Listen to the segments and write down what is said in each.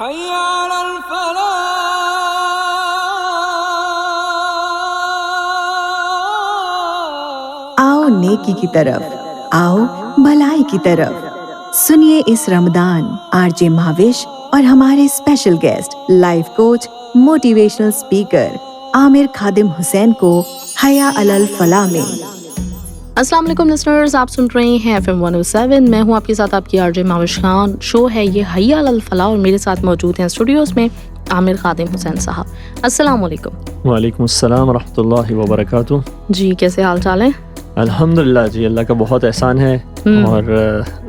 حي على الفلاح. آؤ نیکی کی طرف، آؤ بھلائی کی طرف. سنیے اس رمضان آر جے مہاوش اور ہمارے special guest life coach motivational speaker Aamir Khadim Hussain کو حیا علی الفلاح میں. السلام علیکم لسنرز، آپ سن رہے ہیں FM 107. میں ہوں آپ کے ساتھ آپ کی RJ مہاوش خان. شو ہے یہ حیا علی الفلاح اور میرے ساتھ موجود ہیں اسٹوڈیوز میں عامر خادم حسین صاحب. السلام علیکم. وعلیکم السلام ورحمۃ اللہ وبرکاتہ. جی کیسے حال چال ہیں؟ الحمدللہ جی، اللہ کا بہت احسان ہے اور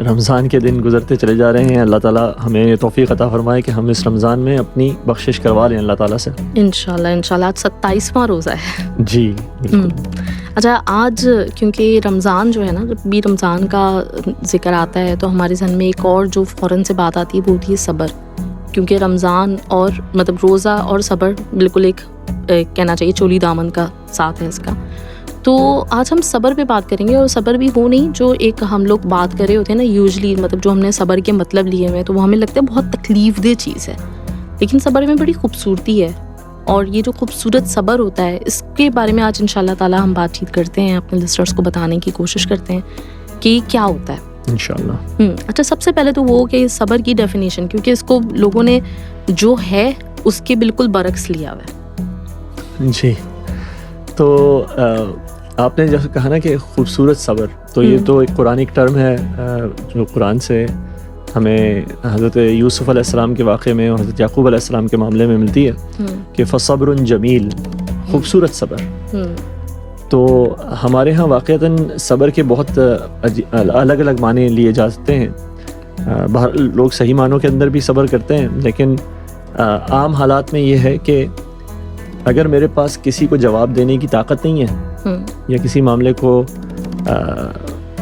رمضان کے دن گزرتے چلے جا رہے ہیں. اللہ تعالیٰ ہمیں یہ توفیق عطا فرمائے کہ ہم اس رمضان میں اپنی بخشش کروا لیں اللہ تعالیٰ سے. انشاءاللہ آج 27واں روزہ ہے. جی بالکل. اچھا، آج کیونکہ رمضان جو ہے نا، جب بھی رمضان کا ذکر آتا ہے تو ہمارے ذہن میں ایک اور جو فوراً سے بات آتی ہے وہ ہوتی ہے صبر. کیونکہ رمضان اور مطلب روزہ اور صبر بالکل ایک کہنا چاہیے چولی دامن کا ساتھ ہے اس کا. تو آج ہم صبر پہ بات کریں گے، اور صبر بھی وہ نہیں جو ایک ہم لوگ بات کر رہے ہوتے ہیں نا یوزلی، مطلب جو ہم نے صبر کے مطلب لیے ہوئے ہیں تو وہ ہمیں لگتا ہے بہت تکلیف دہ چیز ہے، لیکن صبر میں بڑی خوبصورتی ہے. اور یہ جو خوبصورت صبر ہوتا ہے اس کے بارے میں آج انشاءاللہ تعالیٰ ہم بات چیت کرتے ہیں، اپنے لسنرز کو بتانے کی کوشش کرتے ہیں کہ کیا ہوتا ہے انشاءاللہ. اچھا، سب سے پہلے تو وہ کہ صبر کی ڈیفینیشن، کیونکہ اس کو لوگوں نے جو ہے اس کے بالکل برعکس لیا ہوا ہے. جی، تو آپ نے جیسے کہا نا کہ خوبصورت صبر، تو یہ تو ایک قرآنک ٹرم ہے جو قرآن سے ہمیں حضرت یوسف علیہ السلام کے واقعے میں اور حضرت یعقوب علیہ السلام کے معاملے میں ملتی ہے کہ فصبر جمیل، خوبصورت صبر. تو ہمارے ہاں واقعتاً صبر کے بہت الگ الگ معنی لیے جا سکتے ہیں. لوگ صحیح معنوں کے اندر بھی صبر کرتے ہیں، لیکن عام حالات میں یہ ہے کہ اگر میرے پاس کسی کو جواب دینے کی طاقت نہیں ہے یا کسی معاملے کو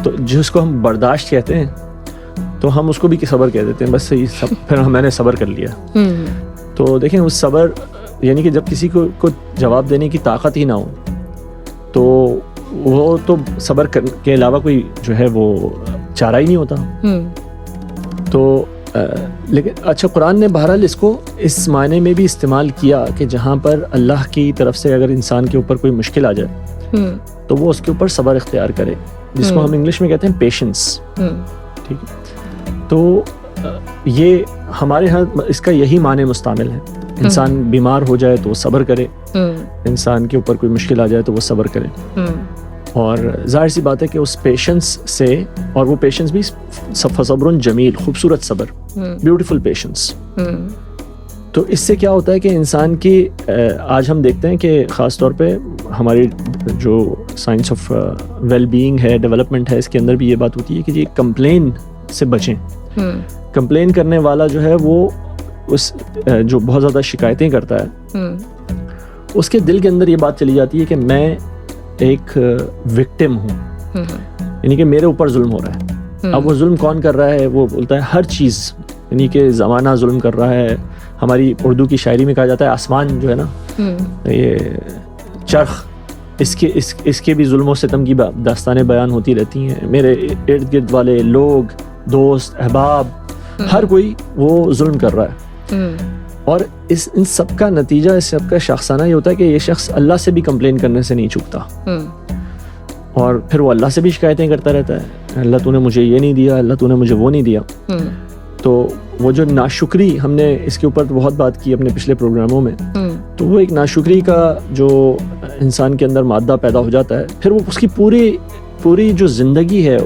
تو جس کو ہم برداشت کہتے ہیں تو ہم اس کو بھی صبر کہہ دیتے ہیں. بس پھر میں نے صبر کر لیا. تو دیکھیں اس صبر یعنی کہ جب کسی کو جواب دینے کی طاقت ہی نہ ہو تو وہ تو صبر کے علاوہ کوئی جو ہے وہ چارہ ہی نہیں ہوتا. تو لیکن اچھا، قرآن نے بہرحال اس کو اس معنی میں بھی استعمال کیا کہ جہاں پر اللہ کی طرف سے اگر انسان کے اوپر کوئی مشکل آ جائے تو وہ اس کے اوپر صبر اختیار کرے، جس کو ہم انگلش میں کہتے ہیں پیشنس. ٹھیک ہے، تو یہ ہمارے ہاں اس کا یہی معنی مستعمل ہے. انسان بیمار ہو جائے تو وہ صبر کرے، انسان کے اوپر کوئی مشکل آ جائے تو وہ صبر کرے. اور ظاہر سی بات ہے کہ اس پیشنس سے، اور وہ پیشنس بھی صبر جمیل، خوبصورت صبر، بیوٹیفل پیشنس. تو اس سے کیا ہوتا ہے کہ انسان کی آج ہم دیکھتے ہیں کہ خاص طور پہ ہماری جو سائنس آف ویل بینگ ہے، ڈیولپمنٹ ہے، اس کے اندر بھی یہ بات ہوتی ہے کہ یہ کمپلین سے بچیں. کمپلین کرنے والا جو ہے وہ اس جو بہت زیادہ شکایتیں کرتا ہے اس کے دل کے اندر یہ بات چلی جاتی ہے کہ میں ایک وکٹم ہوں، یعنی کہ میرے اوپر ظلم ہو رہا ہے. اب وہ ظلم کون کر رہا ہے؟ وہ بولتا ہے ہر چیز، یعنی کہ زمانہ ظلم کر رہا ہے. ہماری اردو کی شاعری میں کہا جاتا ہے آسمان جو ہے نا، یہ چرخ، اس کے بھی ظلم و ستم کی داستانیں بیان ہوتی رہتی ہیں. میرے ارد گرد والے لوگ، دوست، احباب، ہر کوئی وہ ظلم کر رہا ہے. اور ان سب کا نتیجہ، اس سب کا شخصانہ یہ ہوتا ہے کہ یہ شخص اللہ سے بھی کمپلین کرنے سے نہیں چکتا، اور پھر وہ اللہ سے بھی شکایتیں کرتا رہتا ہے، اللہ تو نے مجھے یہ نہیں دیا، اللہ تو نے مجھے وہ نہیں دیا. تو وہ جو ناشکری، ہم نے اس کے اوپر بہت بات کی اپنے پچھلے پروگراموں میں، تو وہ ایک ناشکری کا جو انسان کے اندر مادہ پیدا ہو جاتا ہے، پھر وہ اس کی پوری جو زندگی ہے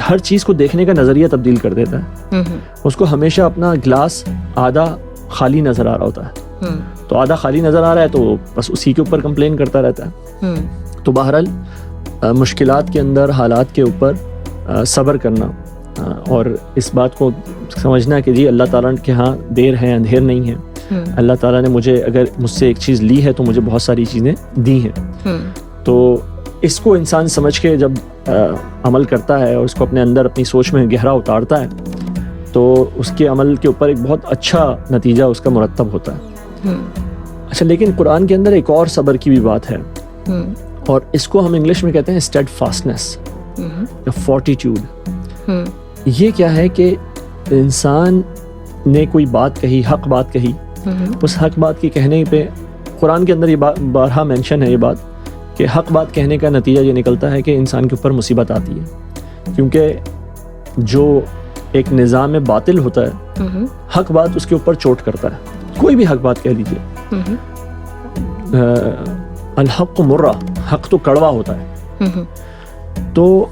ہر چیز کو دیکھنے کا نظریہ تبدیل کر دیتا ہے. اس کو ہمیشہ اپنا گلاس آدھا خالی نظر آ رہا ہوتا ہے، تو آدھا خالی نظر آ رہا ہے تو بس اسی کے اوپر کمپلین کرتا رہتا ہے. تو بہرحال مشکلات کے اندر، حالات کے اوپر صبر کرنا اور اس بات کو سمجھنا کہ جی اللہ تعالیٰ کے ہاں دیر ہے اندھیر نہیں ہے. اللہ تعالیٰ نے مجھے اگر مجھ سے ایک چیز لی ہے تو مجھے بہت ساری چیزیں دی ہیں. تو اس کو انسان سمجھ کے جب عمل کرتا ہے اور اس کو اپنے اندر اپنی سوچ میں گہرا اتارتا ہے تو اس کے عمل کے اوپر ایک بہت اچھا نتیجہ اس کا مرتب ہوتا ہے. اچھا، لیکن قرآن کے اندر ایک اور صبر کی بھی بات ہے، اور اس کو ہم انگلش میں کہتے ہیں اسٹیڈ فاسٹنس یا فورٹیٹیوڈ. یہ کیا ہے کہ انسان نے کوئی بات کہی، حق بات کہی، اس حق بات کی کہنے پہ قرآن کے اندر یہ بارہا مینشن ہے یہ بات کہ حق بات کہنے کا نتیجہ یہ نکلتا ہے کہ انسان کے اوپر مصیبت آتی ہے، کیونکہ جو ایک نظام باطل ہوتا ہے حق بات اس کے اوپر چوٹ کرتا ہے، کوئی بھی حق بات کہہ لیجیے، الحق مرہ، حق تو کڑوا ہوتا ہے، تو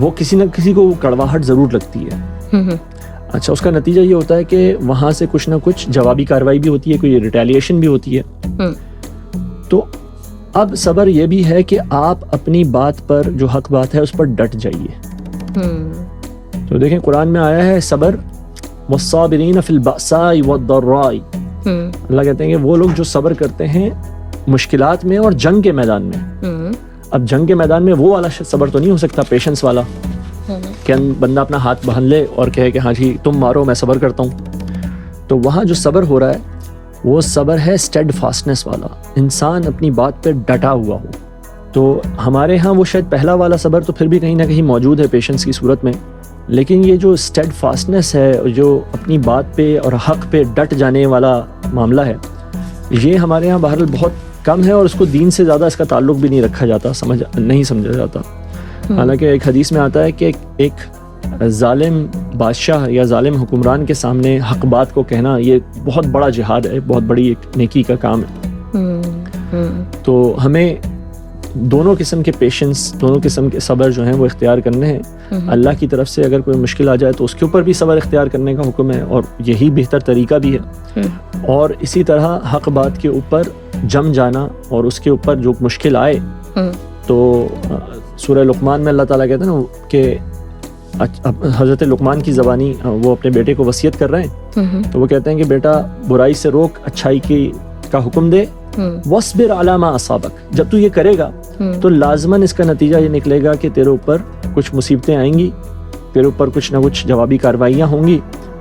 وہ کسی نہ کسی کو کڑواہٹ ضرور لگتی ہے۔ اچھا، اس کا نتیجہ یہ ہوتا ہے کہ وہاں سے کچھ نہ کچھ جوابی کارروائی بھی ہوتی ہے، کوئی ریٹیلیشن بھی ہوتی ہے۔ تو اب صبر یہ بھی ہے کہ آپ اپنی بات پر جو حق بات ہے اس پر ڈٹ جائیے۔ تو دیکھیں قرآن میں آیا ہے صبر والصابرین فی البأساء والضراء، اللہ کہتے ہیں کہ وہ لوگ جو صبر کرتے ہیں مشکلات میں اور جنگ کے میدان میں۔ اب جنگ کے میدان میں وہ والا صبر تو نہیں ہو سکتا پیشنس والا کہ بندہ اپنا ہاتھ باندھ لے اور کہے کہ ہاں جی تم مارو میں صبر کرتا ہوں۔ تو وہاں جو صبر ہو رہا ہے وہ صبر ہے اسٹیڈ فاسٹنس والا، انسان اپنی بات پہ ڈٹا ہوا ہو۔ تو ہمارے ہاں وہ شاید پہلا والا صبر تو پھر بھی کہیں نہ کہیں موجود ہے پیشنس کی صورت میں، لیکن یہ جو اسٹیڈ فاسٹنس ہے، جو اپنی بات پہ اور حق پہ ڈٹ جانے والا معاملہ ہے، یہ ہمارے ہاں بہرحال بہت کم ہے، اور اس کو دین سے زیادہ اس کا تعلق بھی نہیں رکھا جاتا، نہیں سمجھا جاتا۔ حالانکہ ایک حدیث میں آتا ہے کہ ایک ظالم بادشاہ یا ظالم حکمران کے سامنے حق بات کو کہنا یہ بہت بڑا جہاد ہے، بہت بڑی ایک نیکی کا کام ہے۔ تو ہمیں دونوں قسم کے پیشنس، دونوں قسم کے صبر جو ہیں وہ اختیار کرنے ہیں۔ اللہ کی طرف سے اگر کوئی مشکل آ جائے تو اس کے اوپر بھی صبر اختیار کرنے کا حکم ہے، اور یہی بہتر طریقہ بھی ہے۔ اور اسی طرح حق بات کے اوپر جم جانا، اور اس کے اوپر جو مشکل آئے تو سورہ لقمان میں اللہ تعالیٰ کہتے ہیں نا کہ حضرت لقمان کی زبانی وہ اپنے بیٹے کو وصیت کر رہے ہیں، تو وہ کہتے ہیں کہ بیٹا برائی سے روک، اچھائی کا حکم دے، وَاصْبِرْ عَلَىٰ مَا أَصَابَكَ، جب تو یہ کرے گا تو لازماً اس کا نتیجہ یہ نکلے گا کہ تیرے اوپر کچھ مصیبتیں آئیں گی، تیرے اوپر کچھ نہ کچھ جوابی کارروائیاں ہوں گی،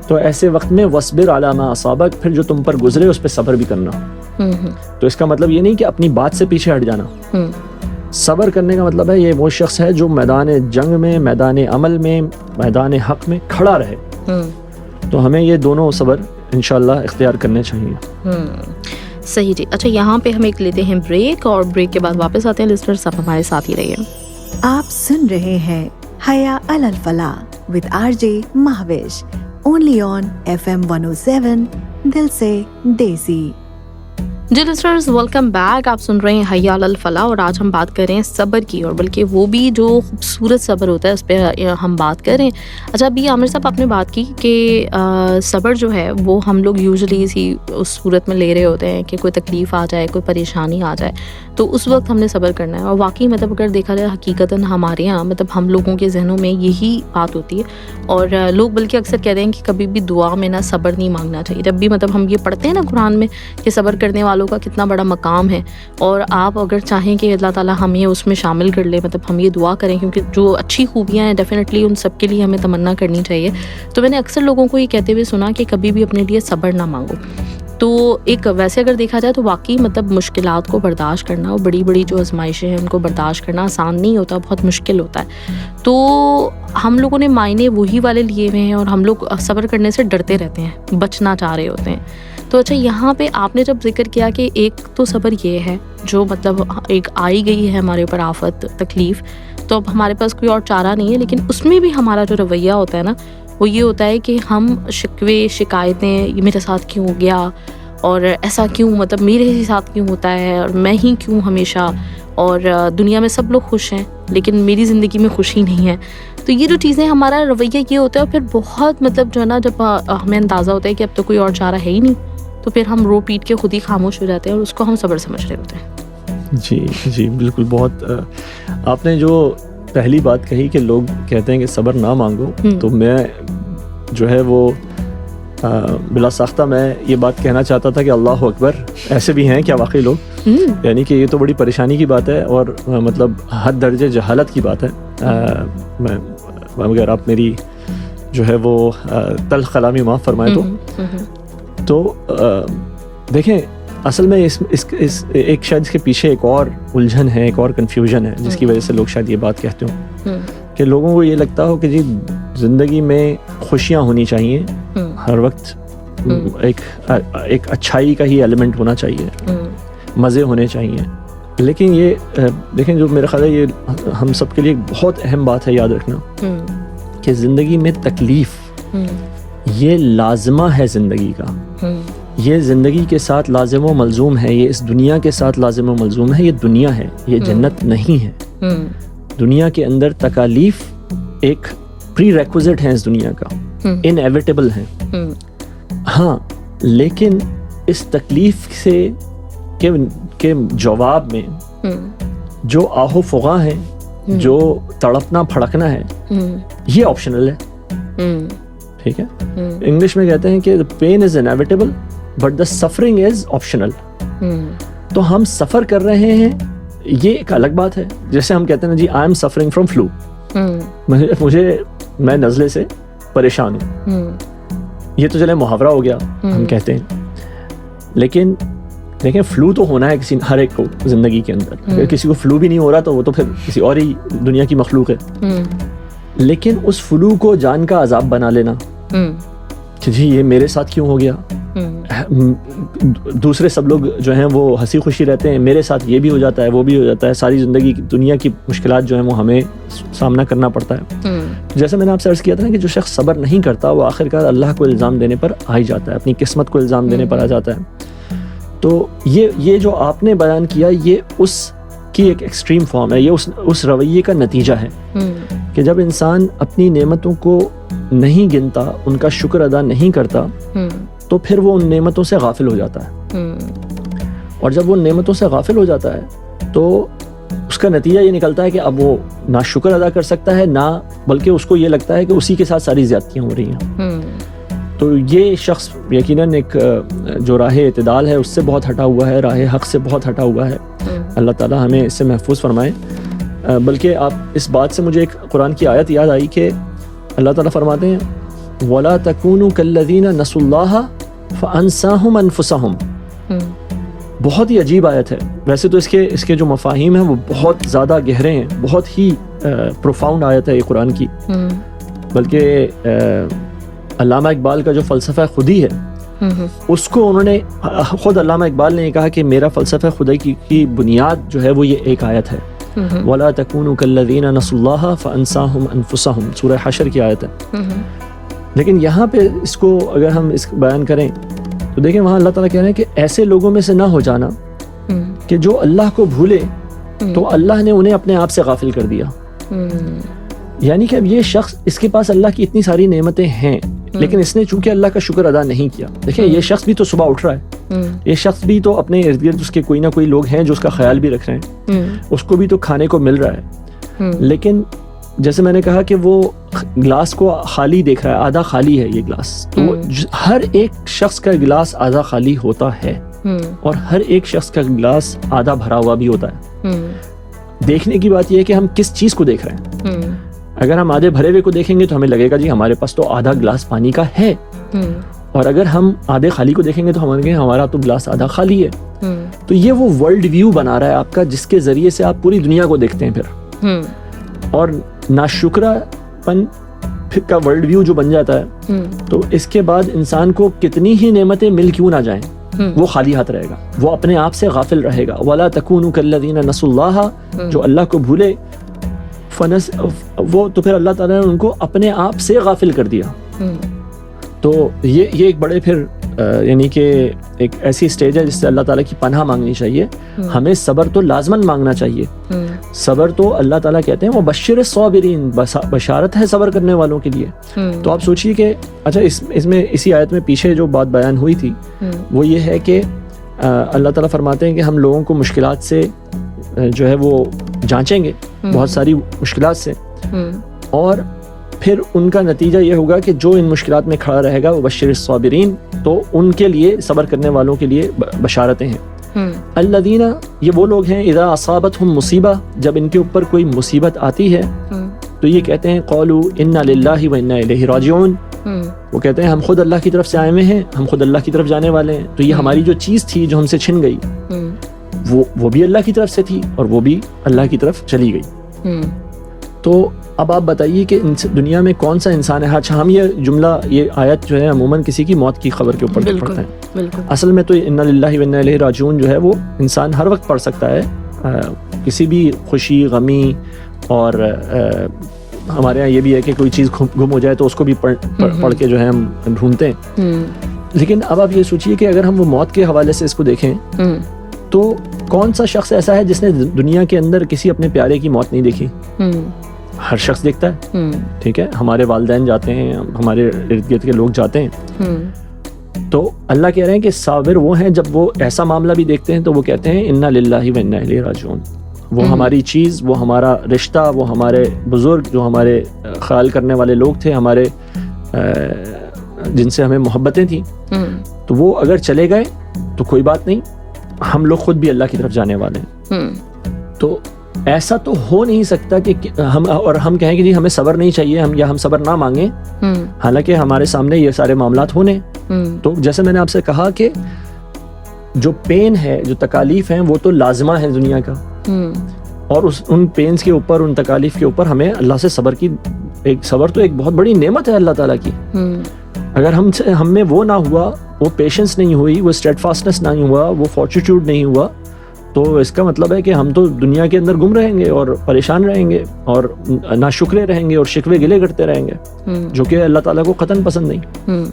تو ایسے وقت میں وَاصْبِرْ عَلَىٰ مَا أَصَابَكَ، پھر جو تم پر گزرے اس پہ صبر بھی کرنا۔ تو اس کا مطلب یہ نہیں کہ اپنی بات سے پیچھے ہٹ جانا، صبر کرنے کا مطلب ہے یہ وہ شخص ہے جو میدان جنگ میں، میدان عمل میں، میدان حق میں کھڑا رہے۔ تو ہمیں یہ دونوں صبر انشاءاللہ اختیار کرنے چاہیے۔ صحیح جی۔ اچھا، یہاں پہ ہم ایک لیتے ہیں بریک، اور بریک کے بعد واپس آتے ہیں۔ لسنرز آپ ہمارے ساتھ ہی رہیے۔ آپ سن رہے ہیں حیا علی الفلاح with RJ Mehwish, only on FM 107 دل سے دیسی۔ جی لسنرز، ویلکم بیک۔ آپ سن رہے ہیں حیا علی الفلاح، اور آج ہم بات کر رہے ہیں صبر کی، اور بلکہ وہ بھی جو خوبصورت صبر ہوتا ہے اس پہ ہم بات کر رہے ہیں۔ اچھا، ابھی عامر صاحب آپ نے بات کی کہ صبر جو ہے وہ ہم لوگ یوزلی اسی اس صورت میں لے رہے ہوتے ہیں کہ کوئی تکلیف آ جائے، کوئی پریشانی آ جائے تو اس وقت ہم نے صبر کرنا ہے۔ اور واقعی مطلب اگر دیکھا جائے حقیقتاً ہمارے یہاں مطلب ہم لوگوں کے ذہنوں میں یہی بات ہوتی ہے، اور لوگ بلکہ اکثر کہتے ہیں کہ کبھی بھی دعا میں نا صبر نہیں مانگنا چاہیے۔ جب بھی مطلب ہم یہ پڑھتے ہیں نا قرآن میں کہ صبر کرنے والوں کا کتنا بڑا مقام ہے، اور آپ اگر چاہیں کہ اللہ تعالیٰ ہمیں اس میں شامل کر لے، مطلب ہم یہ دعا کریں، کیونکہ جو اچھی خوبیاں ہیں ڈیفینیٹلی ان سب کے لیے ہمیں تمنا کرنی چاہیے۔ تو میں نے اکثر لوگوں کو یہ کہتے ہوئے سنا کہ کبھی بھی اپنے لیے صبر نہ مانگو۔ تو ایک ویسے اگر دیکھا جائے تو واقعی مطلب مشکلات کو برداشت کرنا، اور بڑی بڑی جو آزمائشیں ہیں ان کو برداشت کرنا آسان نہیں ہوتا، بہت مشکل ہوتا ہے۔ تو ہم لوگوں نے معنی وہی والے لیے ہوئے ہیں، اور ہم لوگ صبر کرنے سے ڈرتے رہتے ہیں، بچنا چاہ رہے ہوتے ہیں۔ تو اچھا، یہاں پہ آپ نے جب ذکر کیا کہ ایک تو صبر یہ ہے جو مطلب ایک آئی گئی ہے ہمارے اوپر آفت، تکلیف، تو اب ہمارے پاس کوئی اور چارہ نہیں ہے، لیکن اس میں بھی ہمارا جو رویہ ہوتا ہے نا وہ یہ ہوتا ہے کہ ہم شکوے، شکایتیں، یہ میرے ساتھ کیوں ہو گیا، اور ایسا کیوں، مطلب میرے ہی ساتھ کیوں ہوتا ہے، اور میں ہی کیوں ہمیشہ، اور دنیا میں سب لوگ خوش ہیں لیکن میری زندگی میں خوشی نہیں ہے۔ تو یہ جو چیزیں ہمارا رویہ یہ ہوتا ہے، اور پھر بہت مطلب جو ہے نا جب ہمیں اندازہ ہوتا ہے کہ اب تو کوئی اور چارہ ہے ہی نہیں، تو پھر ہم رو پیٹ کے خود ہی خاموش ہو جاتے ہیں، اور اس کو ہم صبر سمجھ رہے ہوتے ہیں۔ جی بالکل۔ بہت آپ نے جو پہلی بات کہی کہ لوگ کہتے ہیں کہ صبر نہ مانگو، تو میں جو ہے وہ بلا ساختہ میں یہ بات کہنا چاہتا تھا کہ اللہ اکبر، ایسے بھی ہیں کیا واقعی لوگ؟ یعنی کہ یہ تو بڑی پریشانی کی بات ہے، اور مطلب حد درجے جہالت کی بات ہے۔ اگر آپ میری جو ہے وہ تلخ کلامی معاف فرمائے تو دیکھیں اصل میں اس ایک شاید اس کے پیچھے ایک اور الجھن ہے، ایک اور کنفیوژن ہے، جس کی وجہ سے لوگ شاید یہ بات کہتے ہوں کہ لوگوں کو یہ لگتا ہو کہ جی زندگی میں خوشیاں ہونی چاہیے، ہر وقت ایک اچھائی کا ہی ایلیمنٹ ہونا چاہیے، مزے ہونے چاہیے. لیکن یہ دیکھیں جو میرا خیال ہے یہ ہم سب کے لیے ایک بہت اہم بات ہے یاد رکھنا کہ زندگی میں تکلیف یہ لازمہ ہے زندگی کا، یہ زندگی کے ساتھ لازم و ملزوم ہے، یہ اس دنیا کے ساتھ لازم و ملزوم ہے. یہ دنیا ہے، یہ جنت نہیں ہے. دنیا کے اندر تکالیف ایک پری ریکوزٹ ہیں اس دنیا کا، انیویٹیبل ہیں. ہاں لیکن اس تکلیف سے کے جواب میں جو آہو فغاں ہے، جو تڑپنا پھڑکنا ہے، یہ آپشنل ہے. ٹھیک ہے، انگلش میں کہتے ہیں کہ pain is inevitable but the suffering is optional. تو ہم سفر کر رہے ہیں یہ ایک الگ بات ہے. جیسے ہم کہتے ہیں جی I am suffering from flu, میں نزلے سے پریشان ہوں، یہ تو چلے محاورہ ہو گیا ہم کہتے ہیں. لیکن دیکھیں فلو تو ہونا ہے کسی ہر ایک کو زندگی کے اندر. اگر کسی کو فلو بھی نہیں ہو رہا تو وہ تو پھر کسی اور ہی دنیا کی مخلوق ہے. لیکن اس فلو کو جان کا عذاب بنا لینا کہ جی یہ میرے ساتھ کیوں ہو گیا، دوسرے سب لوگ جو ہیں وہ ہنسی خوشی رہتے ہیں، میرے ساتھ یہ بھی ہو جاتا ہے وہ بھی ہو جاتا ہے، ساری زندگی دنیا کی مشکلات جو ہیں وہ ہمیں سامنا کرنا پڑتا ہے. جیسے میں نے آپ سے عرض کیا تھا نا کہ جو شخص صبر نہیں کرتا وہ آخرکار اللہ کو الزام دینے پر آ ہی جاتا ہے، اپنی قسمت کو الزام دینے پر آ جاتا ہے. تو یہ جو آپ نے بیان کیا یہ اس کی ایک ایکسٹریم فارم ہے، یہ اس رویے کا نتیجہ ہے کہ جب انسان اپنی نعمتوں کو نہیں گنتا، ان کا شکر ادا نہیں کرتا تو پھر وہ ان نعمتوں سے غافل ہو جاتا ہے. اور جب وہ نعمتوں سے غافل ہو جاتا ہے تو اس کا نتیجہ یہ نکلتا ہے کہ اب وہ نہ شکر ادا کر سکتا ہے، نہ بلکہ اس کو یہ لگتا ہے کہ اسی کے ساتھ ساری زیادتیاں ہو رہی ہیں. تو یہ شخص یقیناً ایک جو راہ اعتدال ہے اس سے بہت ہٹا ہوا ہے، راہ حق سے بہت ہٹا ہوا ہے. اللہ تعالیٰ ہمیں اس سے محفوظ فرمائے. بلکہ آپ اس بات سے مجھے ایک قرآن کی آیت یاد آئی کہ اللہ تعالیٰ فرماتے ہیں وَلَا تَكُونُوا كَالَّذِينَ نَسُوا اللَّهَ فَأَنسَاهُمْ أَنفُسَهُمْ. بہت ہی عجیب آیت ہے. ویسے تو اس کے جو مفاہیم ہیں وہ بہت زیادہ گہرے ہیں، بہت ہی پروفاؤنڈ آیت ہے یہ قرآن کی. بلکہ علامہ اقبال کا جو فلسفہ خودی ہے اس کو انہوں نے خود علامہ اقبال نے یہ کہا کہ میرا فلسفہ خودی کی بنیاد جو ہے وہ یہ ایک آیت ہے وَلَا تَكُونُوا كَالَّذِينَ نَسُوا اللَّهَ فَأَنسَاهُمْ أَنفُسَهُمْ، سورہ حشر کی آیت ہے. لیکن یہاں پہ اس کو اگر ہم اس بیان کریں تو دیکھیں وہاں اللہ تعالیٰ کہہ رہے ہیں کہ ایسے لوگوں میں سے نہ ہو جانا کہ جو اللہ کو بھولے تو اللہ نے انہیں اپنے آپ سے غافل کر دیا. یعنی کہ اب یہ شخص اس کے پاس اللہ کی اتنی ساری نعمتیں ہیں لیکن اس نے چونکہ اللہ کا شکر ادا نہیں کیا. دیکھیں یہ شخص بھی تو صبح اٹھ رہا ہے، یہ شخص بھی تو اپنے ارد گرد اس کے کوئی نہ کوئی لوگ ہیں جو اس کا خیال بھی رکھ رہے ہیں، اس کو بھی تو کھانے کو مل رہا ہے. لیکن جیسے میں نے کہا کہ وہ گلاس کو خالی دیکھ رہا ہے، آدھا خالی ہے یہ گلاس. تو ہر ایک شخص کا گلاس آدھا خالی ہوتا ہے اور ہر ایک شخص کا گلاس آدھا بھرا ہوا بھی ہوتا ہے. دیکھنے کی بات یہ ہے کہ ہم کس چیز کو دیکھ رہے ہیں. اگر ہم آدھے بھرے ہوئے کو دیکھیں گے تو ہمیں لگے گا جی ہمارے پاس تو آدھا گلاس پانی کا ہے، اور اگر ہم آدھے خالی کو دیکھیں گے تو ہمیں لگے گا ہمارا تو گلاس آدھا خالی ہے. تو یہ وہ ورلڈ ویو بنا رہا ہے آپ کا جس کے ذریعے سے آپ پوری دنیا کو دیکھتے ہیں. پھر اور ناشکرہ پن کا ورلڈ ویو جو بن جاتا ہے تو اس کے بعد انسان کو کتنی ہی نعمتیں مل کیوں نہ جائیں وہ خالی ہاتھ رہے گا، وہ اپنے آپ سے غافل رہے گا. وَلَا تَكُونُوا كَالَّذِينَ نَسُوا اللَّهَ، جو اللہ کو بھولے وہ تو پھر اللہ تعالیٰ نے ان کو اپنے آپ سے غافل کر دیا. تو یہ ایک بڑے پھر یعنی کہ ایک ایسی سٹیج ہے جس سے اللہ تعالیٰ کی پناہ مانگنی چاہیے. ہمیں صبر تو لازماً مانگنا چاہیے. صبر تو اللہ تعالیٰ کہتے ہیں وہ بشر الصابرین، بشارت ہے صبر کرنے والوں کے لیے. تو آپ سوچئے کہ اچھا اس میں اسی آیت میں پیچھے جو بات بیان ہوئی تھی وہ یہ ہے کہ اللہ تعالیٰ فرماتے ہیں کہ ہم لوگوں کو مشکلات سے جو ہے وہ جانچیں گے، بہت ساری مشکلات سے، اور پھر ان کا نتیجہ یہ ہوگا کہ جو ان مشکلات میں کھڑا رہے گا وہ بشر الصابرین، تو ان کے لیے صبر کرنے والوں کے لیے بشارتیں ہیں. الذین، یہ وہ لوگ ہیں اذا اصابتہم مصیبہ، جب ان کے اوپر کوئی مصیبت آتی ہے تو یہ کہتے ہیں قولوا انا للہ و انا الیہ راجعون، وہ کہتے ہیں ہم خود اللہ کی طرف سے آئے ہوئے ہیں، ہم خود اللہ کی طرف جانے والے ہیں. تو یہ ہماری جو چیز تھی جو ہم سے چھن گئی وہ بھی اللہ کی طرف سے تھی اور وہ بھی اللہ کی طرف چلی گئی. تو اب آپ بتائیے کہ دنیا میں کون سا انسان ہے. اچھا ہم یہ جملہ یہ آیت جو ہے عموماً کسی کی موت کی خبر کے اوپر پڑھتے ہیں. اصل میں تو انا للہ و انا الیہ راجعون جو ہے وہ انسان ہر وقت پڑھ سکتا ہے, کسی بھی خوشی غمی, اور ہمارے یہاں یہ بھی ہے کہ کوئی چیز گم ہو جائے تو اس کو بھی پڑھ کے جو ہے ہم ڈھونڈتے ہیں. لیکن اب آپ یہ سوچیے کہ اگر ہم وہ موت کے حوالے سے اس کو دیکھیں تو کون سا شخص ایسا ہے جس نے دنیا کے اندر کسی اپنے پیارے کی موت نہیں دیکھی؟ ہر شخص دیکھتا ہے, ٹھیک ہے, ہمارے والدین جاتے ہیں, ہمارے ارد گرد کے لوگ جاتے ہیں. تو اللہ کہہ رہے ہیں کہ صابر وہ ہیں جب وہ ایسا معاملہ بھی دیکھتے ہیں تو وہ کہتے ہیں انا للہ و انا الیہ راجعون. وہ ہماری چیز, وہ ہمارا رشتہ, وہ ہمارے بزرگ جو ہمارے خیال کرنے والے لوگ تھے, ہمارے جن سے ہمیں محبتیں تھیں, تو وہ اگر چلے گئے تو کوئی بات نہیں, ہم لوگ خود بھی اللہ کی طرف جانے والے ہیں. تو ایسا تو ہو نہیں سکتا کہ ہم کہیں کہ جی ہمیں صبر نہیں چاہیے, ہم صبر نہ مانگیں, حالانکہ ہمارے سامنے یہ سارے معاملات ہونے. تو جیسے میں نے آپ سے کہا کہ جو پین ہے, جو تکالیف ہیں, وہ تو لازمہ ہے دنیا کا, اور ان پینز کے اوپر, ان تکالیف کے اوپر ہمیں اللہ سے صبر کی, صبر تو ایک بہت بڑی نعمت ہے اللہ تعالیٰ کی. اگر ہم میں وہ نہ ہوا, وہ پیشنس نہیں ہوئی, وہ اسٹیڈ فاسٹنس نہیں ہوا, وہ فارٹیٹیوڈ نہیں ہوا, تو اس کا مطلب ہے کہ ہم تو دنیا کے اندر گم رہیں گے اور پریشان رہیں گے اور ناشکرے رہیں گے اور شکوے گلے کرتے رہیں گے, جو کہ اللہ تعالیٰ کو قطعاً پسند نہیں.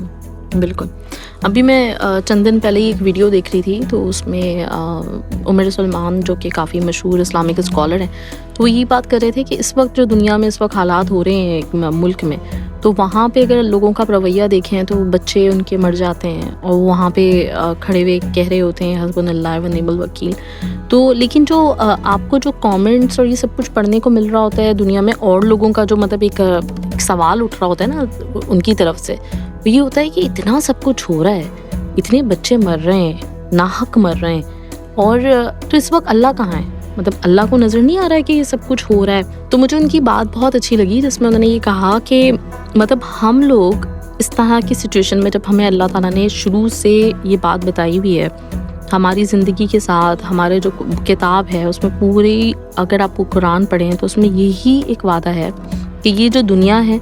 بالکل. ابھی میں چند دن پہلے ایک ویڈیو دیکھ رہی تھی, تو اس میں عمر سلمان جو کہ کافی مشہور اسلامک اسکالر ہیں, تو وہ یہی بات کر رہے تھے کہ اس وقت جو دنیا میں اس وقت حالات ہو رہے ہیں ایک ملک میں, تو وہاں پہ اگر لوگوں کا رویہ دیکھیں تو بچے ان کے مر جاتے ہیں, اور وہاں پہ کھڑے ہوئے کہہ رہے ہوتے ہیں حسبنا اللہ و نعم الوکیل. تو لیکن جو آپ کو جو کامنٹس اور یہ سب کچھ پڑھنے کو مل رہا ہوتا ہے دنیا میں, اور لوگوں کا جو مطلب ایک سوال اٹھ رہا ہوتا ہے نا ان کی طرف سے, یہ ہوتا ہے کہ اتنا سب کچھ ہو رہا ہے, اتنے بچے مر رہے ہیں, ناحق مر رہے ہیں, اور تو اس وقت اللہ کہاں ہے؟ مطلب اللہ کو نظر نہیں آ رہا ہے کہ یہ سب کچھ ہو رہا ہے؟ تو مجھے ان کی بات بہت اچھی لگی جس میں انہوں نے یہ کہا کہ مطلب ہم لوگ اس طرح کی سچویشن میں, جب ہمیں اللہ تعالیٰ نے شروع سے یہ بات بتائی ہوئی ہے ہماری زندگی کے ساتھ, ہمارے جو کتاب ہے اس میں پوری, اگر آپ قرآن پڑھیں تو اس میں یہی ایک وعدہ ہے کہ یہ جو دنیا ہے,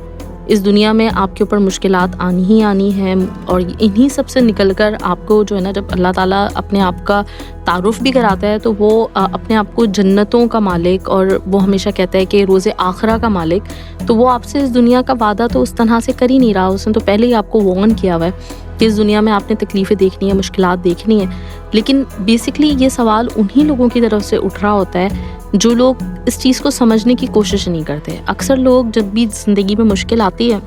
اس دنیا میں آپ کے اوپر مشکلات آنی ہی آنی ہیں, اور انہی سب سے نکل کر آپ کو جو ہے نا, جب اللہ تعالیٰ اپنے آپ کا تعارف بھی کراتا ہے تو وہ اپنے آپ کو جنتوں کا مالک, اور وہ ہمیشہ کہتا ہے کہ روز آخرہ کا مالک, تو وہ آپ سے اس دنیا کا وعدہ تو اس طرح سے کر ہی نہیں رہا. اس نے تو پہلے ہی آپ کو وارن کیا ہوا ہے کہ اس دنیا میں آپ نے تکلیفیں دیکھنی ہیں, مشکلات دیکھنی ہیں. لیکن بیسکلی یہ سوال انہی لوگوں کی طرف سے اٹھ رہا ہوتا ہے جو لوگ اس چیز کو سمجھنے کی کوشش نہیں کرتے. اکثر لوگ جب بھی زندگی میں مشکل آتی ہے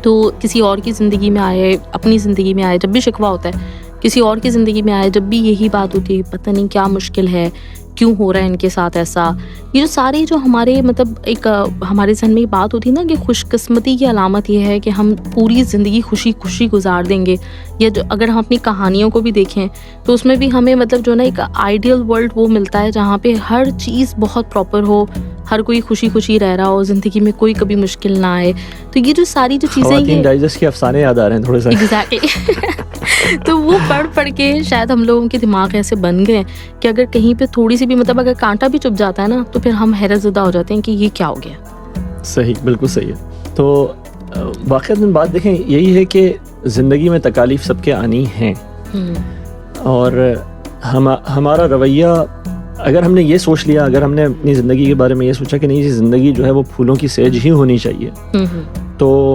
تو کسی اور کی زندگی میں آئے, اپنی زندگی میں آئے, جب بھی شکوہ ہوتا ہے کسی اور کی زندگی میں آئے, جب بھی یہی بات ہوتی ہے پتہ نہیں کیا مشکل ہے, کیوں ہو رہا ہے ان کے ساتھ ایسا, یہ جو سارے جو ہمارے مطلب ایک ہمارے ذہن میں یہ بات ہوتی ہے نا کہ خوش قسمتی کی علامت یہ ہے کہ ہم پوری زندگی خوشی خوشی گزار دیں گے. یا جو اگر ہم اپنی کہانیوں کو بھی دیکھیں تو اس میں بھی ہمیں مطلب جو نا ایک آئیڈیل ورلڈ وہ ملتا ہے جہاں پہ ہر چیز بہت پراپر ہو, ہر کوئی خوشی خوشی رہ رہا ہو, زندگی میں کوئی کبھی مشکل نہ آئے. تو یہ جو ساری جو چیزیں خواتین ڈائجسٹ کے افسانے یاد آ رہے ہیں تھوڑے سے. ایگزیکٹلی. تو وہ پڑھ کے شاید ہم لوگوں کے دماغ ایسے بن گئے کہ اگر کہیں پہ تھوڑی سی بھی مطلب اگر کانٹا بھی چپ جاتا ہے نا تو پھر ہم حیرت زدہ ہو جاتے ہیں کہ یہ کیا ہو گیا. صحیح, بالکل صحیح ہے. تو واقعات میں بات دیکھیں یہی ہے کہ زندگی میں تکالیف سب کے آنی ہیں, اور ہمارا رویہ, اگر ہم نے یہ سوچ لیا, اگر ہم نے اپنی زندگی کے بارے میں یہ سوچا کہ نہیں زندگی جو ہے وہ پھولوں کی سیج ہی ہونی چاہیے, تو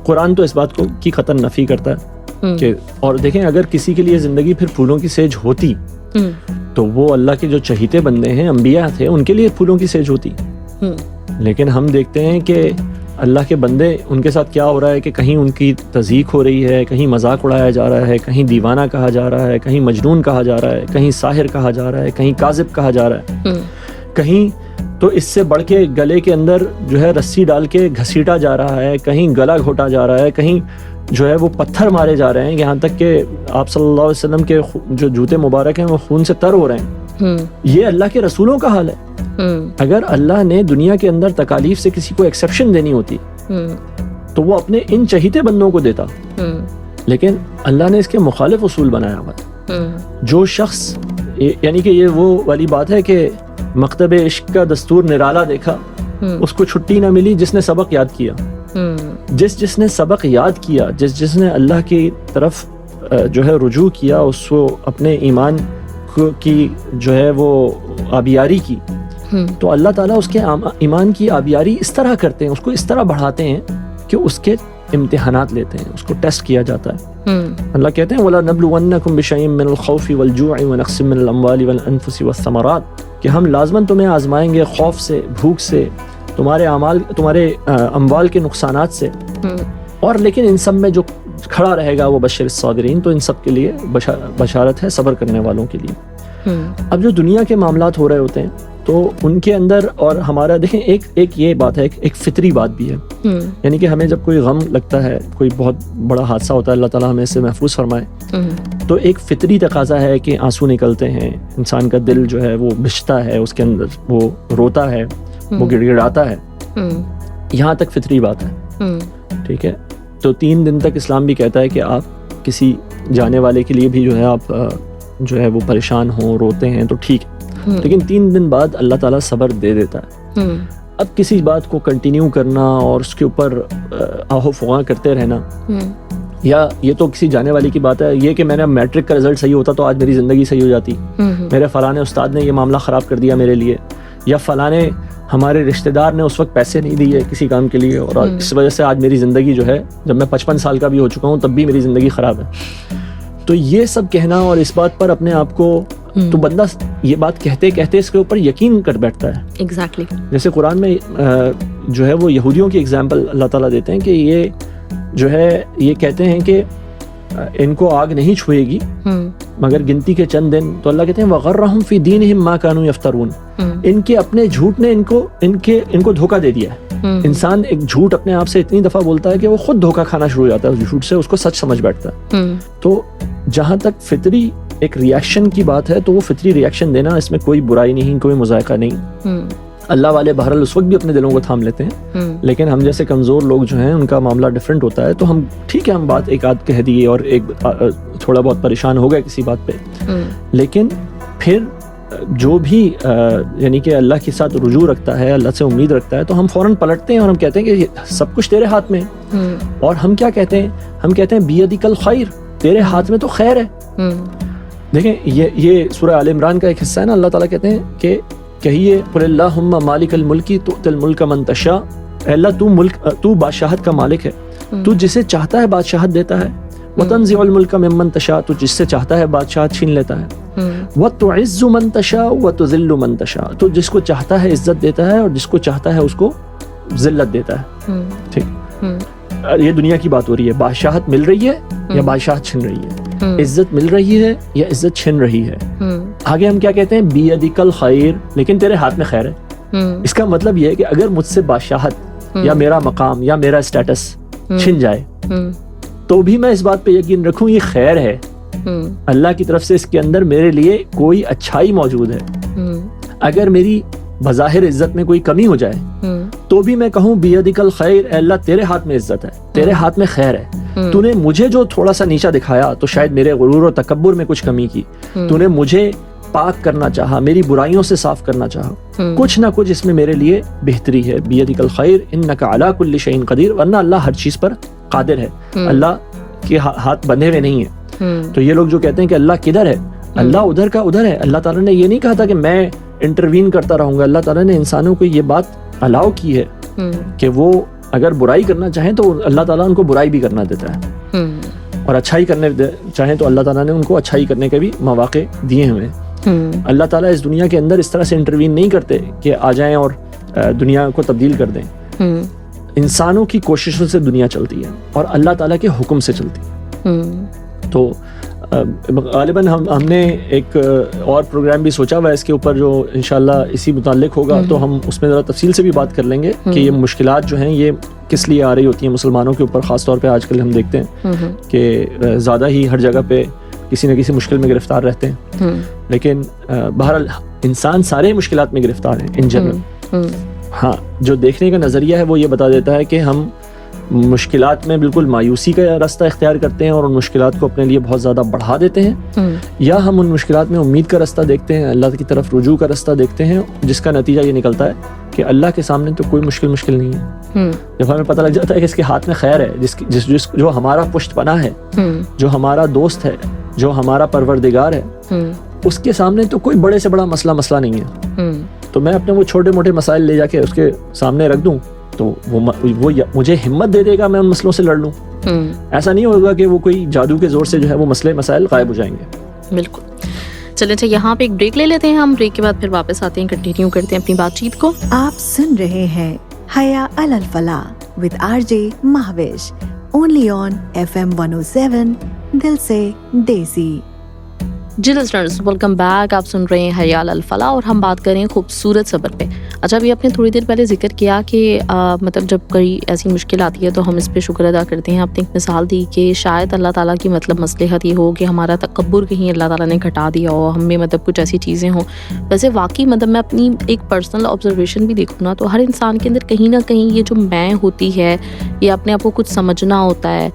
قرآن تو اس بات کو کی قطعاً نفی کرتا ہے کہ, اور دیکھیں اگر کسی کے لیے زندگی پھر پھولوں کی سیج ہوتی تو وہ اللہ کے جو چہیتے بندے ہیں, انبیاء تھے, ان کے لیے پھولوں کی سیج ہوتی. لیکن ہم دیکھتے ہیں کہ اللہ کے بندے, ان کے ساتھ کیا ہو رہا ہے کہ کہیں ان کی تضحیق ہو رہی ہے, کہیں مذاق اڑایا جا رہا ہے, کہیں دیوانہ کہا جا رہا ہے, کہیں مجنون کہا جا رہا ہے, کہیں ساحر کہا جا رہا ہے, کہیں کاذب کہا جا رہا ہے, کہیں تو اس سے بڑھ کے گلے کے اندر جو ہے رسی ڈال کے گھسیٹا جا رہا ہے, کہیں گلا گھوٹا جا رہا ہے, کہیں جو ہے وہ پتھر مارے جا رہے ہیں, یہاں تک کہ آپ صلی اللہ علیہ وسلم کے جو جوتے مبارک ہیں وہ خون سے تر ہو رہے ہیں. یہ اللہ کے رسولوں کا حال ہے. اگر اللہ نے دنیا کے اندر تکالیف سے کسی کو ایکسیپشن دینی ہوتی تو وہ اپنے ان چہیتے بندوں کو دیتا, لیکن اللہ نے اس کے مخالف اصول بنایا ہوا. جو شخص, یعنی کہ یہ وہ والی بات ہے کہ مکتب عشق کا دستور نرالا دیکھا اس کو چھٹی نہ ملی جس نے سبق یاد کیا. جس نے سبق یاد کیا, جس نے اللہ کی طرف جو ہے رجوع کیا, اس کو اپنے ایمان کی جو ہے وہ آبیاری کی, تو اللہ تعالیٰ اس کے ایمان کی آبیاری اس طرح کرتے ہیں, اس کو اس طرح بڑھاتے ہیں کہ اس کے امتحانات لیتے ہیں, اس کو ٹیسٹ کیا جاتا ہے. اللہ کہتے ہیں وَلَنَبْلُوَنَّكُمْ بِشَيْءٍ مِّنَ الْخَوْفِ وَالْجُوعِ وَنَقْصٍ مِّنَ الْأَمْوَالِ وَالْأَنفُسِ وَالثَّمَرَاتِ, کہ ہم لازماً تمہیں آزمائیں گے خوف سے, بھوک سے, تمہارے اموال کے نقصانات سے, اور لیکن ان سب میں جو کھڑا رہے گا وہ بشر الصابرین, تو ان سب کے لیے بشارت ہے صبر کرنے والوں کے لیے. اب جو دنیا کے معاملات ہو رہے ہوتے ہیں تو ان کے اندر, اور ہمارا دیکھیں ایک یہ بات ہے, ایک فطری بات بھی ہے, یعنی کہ ہمیں جب کوئی غم لگتا ہے, کوئی بہت بڑا حادثہ ہوتا ہے, اللہ تعالیٰ ہمیں اس سے محفوظ فرمائے, تو ایک فطری تقاضا ہے کہ آنسو نکلتے ہیں, انسان کا دل جو ہے وہ بھجتا ہے, اس کے اندر وہ روتا ہے, وہ گڑ گڑاتا ہے. یہاں تک فطری بات ہے, ٹھیک ہے. تو 3 دن تک اسلام بھی کہتا ہے کہ آپ کسی جانے والے کے لیے بھی جو ہے آپ جو ہے وہ پریشان ہوں, روتے ہیں تو ٹھیک ہے, لیکن 3 دن بعد اللہ تعالیٰ صبر دے دیتا ہے. اب کسی بات کو کنٹینیو کرنا اور اس کے اوپر آہو فغاں کرتے رہنا, یا یہ تو کسی جانے والی کی بات ہے, یہ کہ میں نے میٹرک کا رزلٹ صحیح ہوتا تو آج میری زندگی صحیح ہو جاتی, میرے فلاں استاد نے یہ معاملہ خراب کر دیا میرے لیے, یا فلاں ہمارے رشتہ دار نے اس وقت پیسے نہیں دیے کسی کام کے لیے, اور اس وجہ سے آج میری زندگی جو ہے, جب میں 55 سال کا بھی ہو چکا ہوں تب بھی میری زندگی خراب ہے. تو یہ سب کہنا اور اس بات پر اپنے آپ کو, تو بندہ یہ بات کہتے کہتے اس کے اوپر یقین کر بیٹھتا ہے. ایگزیکٹلی. جیسے قرآن میں جو ہے وہ یہودیوں کی اگزامپل اللہ تعالیٰ دیتے ہیں کہ یہ جو ہے یہ کہتے ہیں کہ ان کو آگ نہیں چھوئے گی مگر گنتی کے چند دن, تو اللہ کہتے ہیں وَغَرَّهُمْ فِي دِينِهِمْ مَا كَانُوا يَفْتَرُونَ, ان کے اپنے جھوٹ نے ان کو دھوکہ دے دیا ہے. انسان ایک جھوٹ اپنے آپ سے اتنی دفعہ بولتا ہے کہ وہ خود دھوکہ کھانا شروع ہو جاتا ہے اس جھوٹ سے, اس کو سچ سمجھ بیٹھتا ہے. تو جہاں تک فطری ایک ریاکشن کی بات ہے تو وہ فطری ریاکشن دینا, اس میں کوئی برائی نہیں, کوئی مذائقہ نہیں. اللہ والے بہرحال اس وقت بھی اپنے دلوں کو تھام لیتے ہیں, لیکن ہم جیسے کمزور لوگ جو ہیں ان کا معاملہ ڈیفرنٹ ہوتا ہے. تو ہم ٹھیک ہے, ہم بات ایک آدھ کہہ دیے اور ایک تھوڑا بہت پریشان ہو گئے کسی بات پہ, لیکن پھر جو بھی یعنی کہ اللہ کے ساتھ رجوع رکھتا ہے, اللہ سے امید رکھتا ہے, تو ہم فوراً پلٹتے ہیں اور ہم کہتے ہیں کہ سب کچھ تیرے ہاتھ میں ہے. اور ہم کیا کہتے ہیں, ہم کہتے ہیں بیدک الخیر, تیرے ہاتھ میں تو خیر ہے. دیکھیں یہ سورہ آل عمران کا ایک حصہ ہے نا, اللہ تعالیٰ کہتے ہیں کہ کہیے قل اللہم مالک الملک تؤتی الملک من تشاء, اے اللہ تو بادشاہت کا مالک ہے, تو جسے چاہتا ہے بادشاہت دیتا ہے. وتنزع الملک ممن تشاء, تو جس سے چاہتا ہے بادشاہت چھین لیتا ہے. وتعز من تشاء وتذل من تشاء, تو جس کو چاہتا ہے عزت دیتا ہے اور جس کو چاہتا ہے اس کو ذلت دیتا ہے. ٹھیک, یہ دنیا کی بات ہو رہی ہے, بادشاہت مل رہی ہے یا بادشاہت چھن رہی ہے, عزت مل رہی ہے یا عزت چھن رہی ہے. آگے ہم کیا کہتے ہیں, بیدک الخیر, لیکن تیرے ہاتھ میں خیر ہے. اس کا مطلب یہ ہے کہ اگر مجھ سے بادشاہت یا میرا مقام یا میرا اسٹیٹس چھن جائے تو بھی میں اس بات پہ یقین رکھوں یہ خیر ہے, اللہ کی طرف سے اس کے اندر میرے لیے کوئی اچھائی موجود ہے. اگر میری بظاہر عزت میں کوئی کمی ہو جائے تو بھی میں کہوں بیدک الخیر, اے اللہ تیرے ہاتھ میں عزت ہے, تیرے ہاتھ میں خیر ہے. تو نے مجھے جو تھوڑا سا نیچا دکھایا تو شاید میرے غرور و تکبر میں کچھ کمی کی, تو نے مجھے پاک کرنا چاہا, میری برائیوں سے صاف کرنا چاہا, کچھ نہ کچھ اس میں میرے لیے بہتری ہے. بیدک الخیر انک علی کل شیء قدیر, ورنہ اللہ ہر چیز پر قادر ہے, اللہ کے ہاتھ بندھے ہوئے نہیں ہیں. تو یہ لوگ جو کہتے ہیں کہ اللہ کدھر ہے, اللہ ادھر کا ادھر ہے. اللہ تعالیٰ نے یہ نہیں کہا تھا کہ میں انٹروین کرتا رہوں گا, اللہ تعالیٰ نے انسانوں کو یہ بات الاؤ کی ہے کہ وہ اگر برائی کرنا چاہیں تو اللہ تعالیٰ ان کو برائی بھی کرنا دیتا ہے, اور اچھائی کرنے چاہیں تو اللہ تعالیٰ نے ان کو اچھائی کرنے کے بھی مواقع دیے ہوئے. اللہ تعالیٰ اس دنیا کے اندر اس طرح سے انٹروین نہیں کرتے کہ آ جائیں اور دنیا کو تبدیل کر دیں. انسانوں کی کوششوں سے دنیا چلتی ہے اور اللہ تعالیٰ کے حکم سے چلتی ہے. تو غالباً ہم نے ایک اور پروگرام بھی سوچا ہوا ہے اس کے اوپر جو انشاءاللہ اسی متعلق ہوگا, تو ہم اس میں ذرا تفصیل سے بھی بات کر لیں گے کہ یہ مشکلات جو ہیں یہ کس لیے آ رہی ہوتی ہیں مسلمانوں کے اوپر. خاص طور پہ آج کل ہم دیکھتے ہیں کہ زیادہ ہی ہر جگہ پہ کسی نہ کسی مشکل میں گرفتار رہتے ہیں, لیکن بہرحال انسان سارے مشکلات میں گرفتار ہیں ان جنرل. ہاں, جو دیکھنے کا نظریہ ہے وہ یہ بتا دیتا ہے کہ ہم مشکلات میں بالکل مایوسی کا راستہ اختیار کرتے ہیں اور ان مشکلات کو اپنے لیے بہت زیادہ بڑھا دیتے ہیں، یا ہم ان مشکلات میں امید کا راستہ دیکھتے ہیں، اللہ کی طرف رجوع کا راستہ دیکھتے ہیں، جس کا نتیجہ یہ نکلتا ہے کہ اللہ کے سامنے تو کوئی مشکل نہیں ہے۔ جب ہمیں پتہ لگ جاتا ہے کہ اس کے ہاتھ میں خیر ہے، جو ہمارا پشت پناہ ہے، جو ہمارا دوست ہے، جو ہمارا پروردگار ہے، اس کے سامنے تو کوئی بڑے سے بڑا مسئلہ نہیں ہے، تو میں اپنے وہ چھوٹے موٹے مسائل لے جا کے اس کے سامنے رکھ دوں تو وہ مجھے ہمت دے دے گا میں ان مسئلوں سے لڑ لوں۔ ایسا نہیں ہوگا کہ وہ کوئی جادو کے زور سے جو ہے وہ مسائل غائب ہو جائیں گے۔ بالکل۔ چلیں اچھا یہاں پہ ایک بریک لے لیتے ہیں ہم، بریک کے بعد پھر واپس آتے ہیں، کنٹینیو کرتے ہیں اپنی بات چیت کو۔ آپ سن رہے ہیں حیا علی الفلاح with RJ Mehwish, only on FM 107 دل سے دیسی۔ جی لسنرز ویلکم بیک، آپ سن رہے ہیں حیا علی الفلاح اور ہم بات کریں خوبصورت صبر پہ۔ اچھا ابھی آپ نے تھوڑی دیر پہلے ذکر کیا کہ مطلب جب کوئی ایسی مشکل آتی ہے تو ہم اس پہ شکر ادا کرتے ہیں۔ آپ نے ایک مثال دی کہ شاید اللہ تعالیٰ کی مطلب مصلحت یہ ہو کہ ہمارا تکبر کہیں اللہ تعالیٰ نے گھٹا دیا ہو، ہم میں مطلب کچھ ایسی چیزیں ہوں۔ ویسے واقعی مطلب میں اپنی ایک پرسنل آبزرویشن بھی دیکھوں نا تو ہر انسان کے اندر کہیں نہ کہیں یہ جو میں ہوتی ہے، یہ اپنے آپ کو کچھ سمجھنا ہوتا ہے،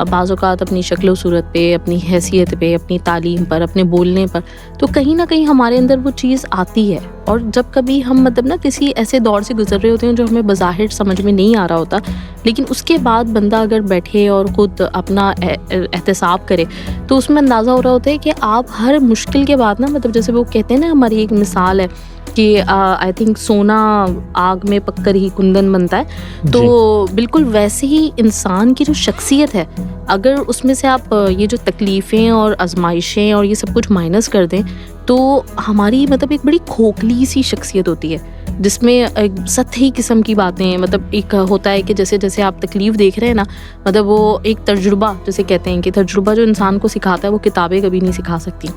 بعض اوقات اپنی شکل و صورت پہ، اپنی حیثیت پہ، اپنی تعلیم پر، اپنے بولنے پر، تو کہیں نہ کہیں ہمارے اندر وہ چیز آتی ہے۔ اور جب کبھی ہم مطلب نا کسی ایسے دور سے گزر رہے ہوتے ہیں جو ہمیں بظاہر سمجھ میں نہیں آ رہا ہوتا، لیکن اس کے بعد بندہ اگر بیٹھے اور خود اپنا احتساب کرے تو اس میں اندازہ ہو رہا ہوتا ہے کہ آپ ہر مشکل کے بعد نا مطلب جیسے وہ کہتے ہیں نا، ہماری ایک مثال ہے کہ آئی تھنک سونا آگ میں پک کر ہی کندن بنتا ہے، تو بالکل ویسے ہی انسان کی جو شخصیت ہے، اگر اس میں سے آپ یہ جو تکلیفیں اور آزمائشیں اور یہ سب کچھ مائنس کر دیں تو ہماری مطلب ایک بڑی کھوکھلی سی شخصیت ہوتی ہے جس میں ایک سطحی قسم کی باتیں، مطلب ایک ہوتا ہے کہ جیسے جیسے آپ تکلیف دیکھ رہے ہیں نا، مطلب وہ ایک تجربہ جسے کہتے ہیں کہ تجربہ جو انسان کو سکھاتا ہے وہ کتابیں کبھی نہیں سکھا سکتی۔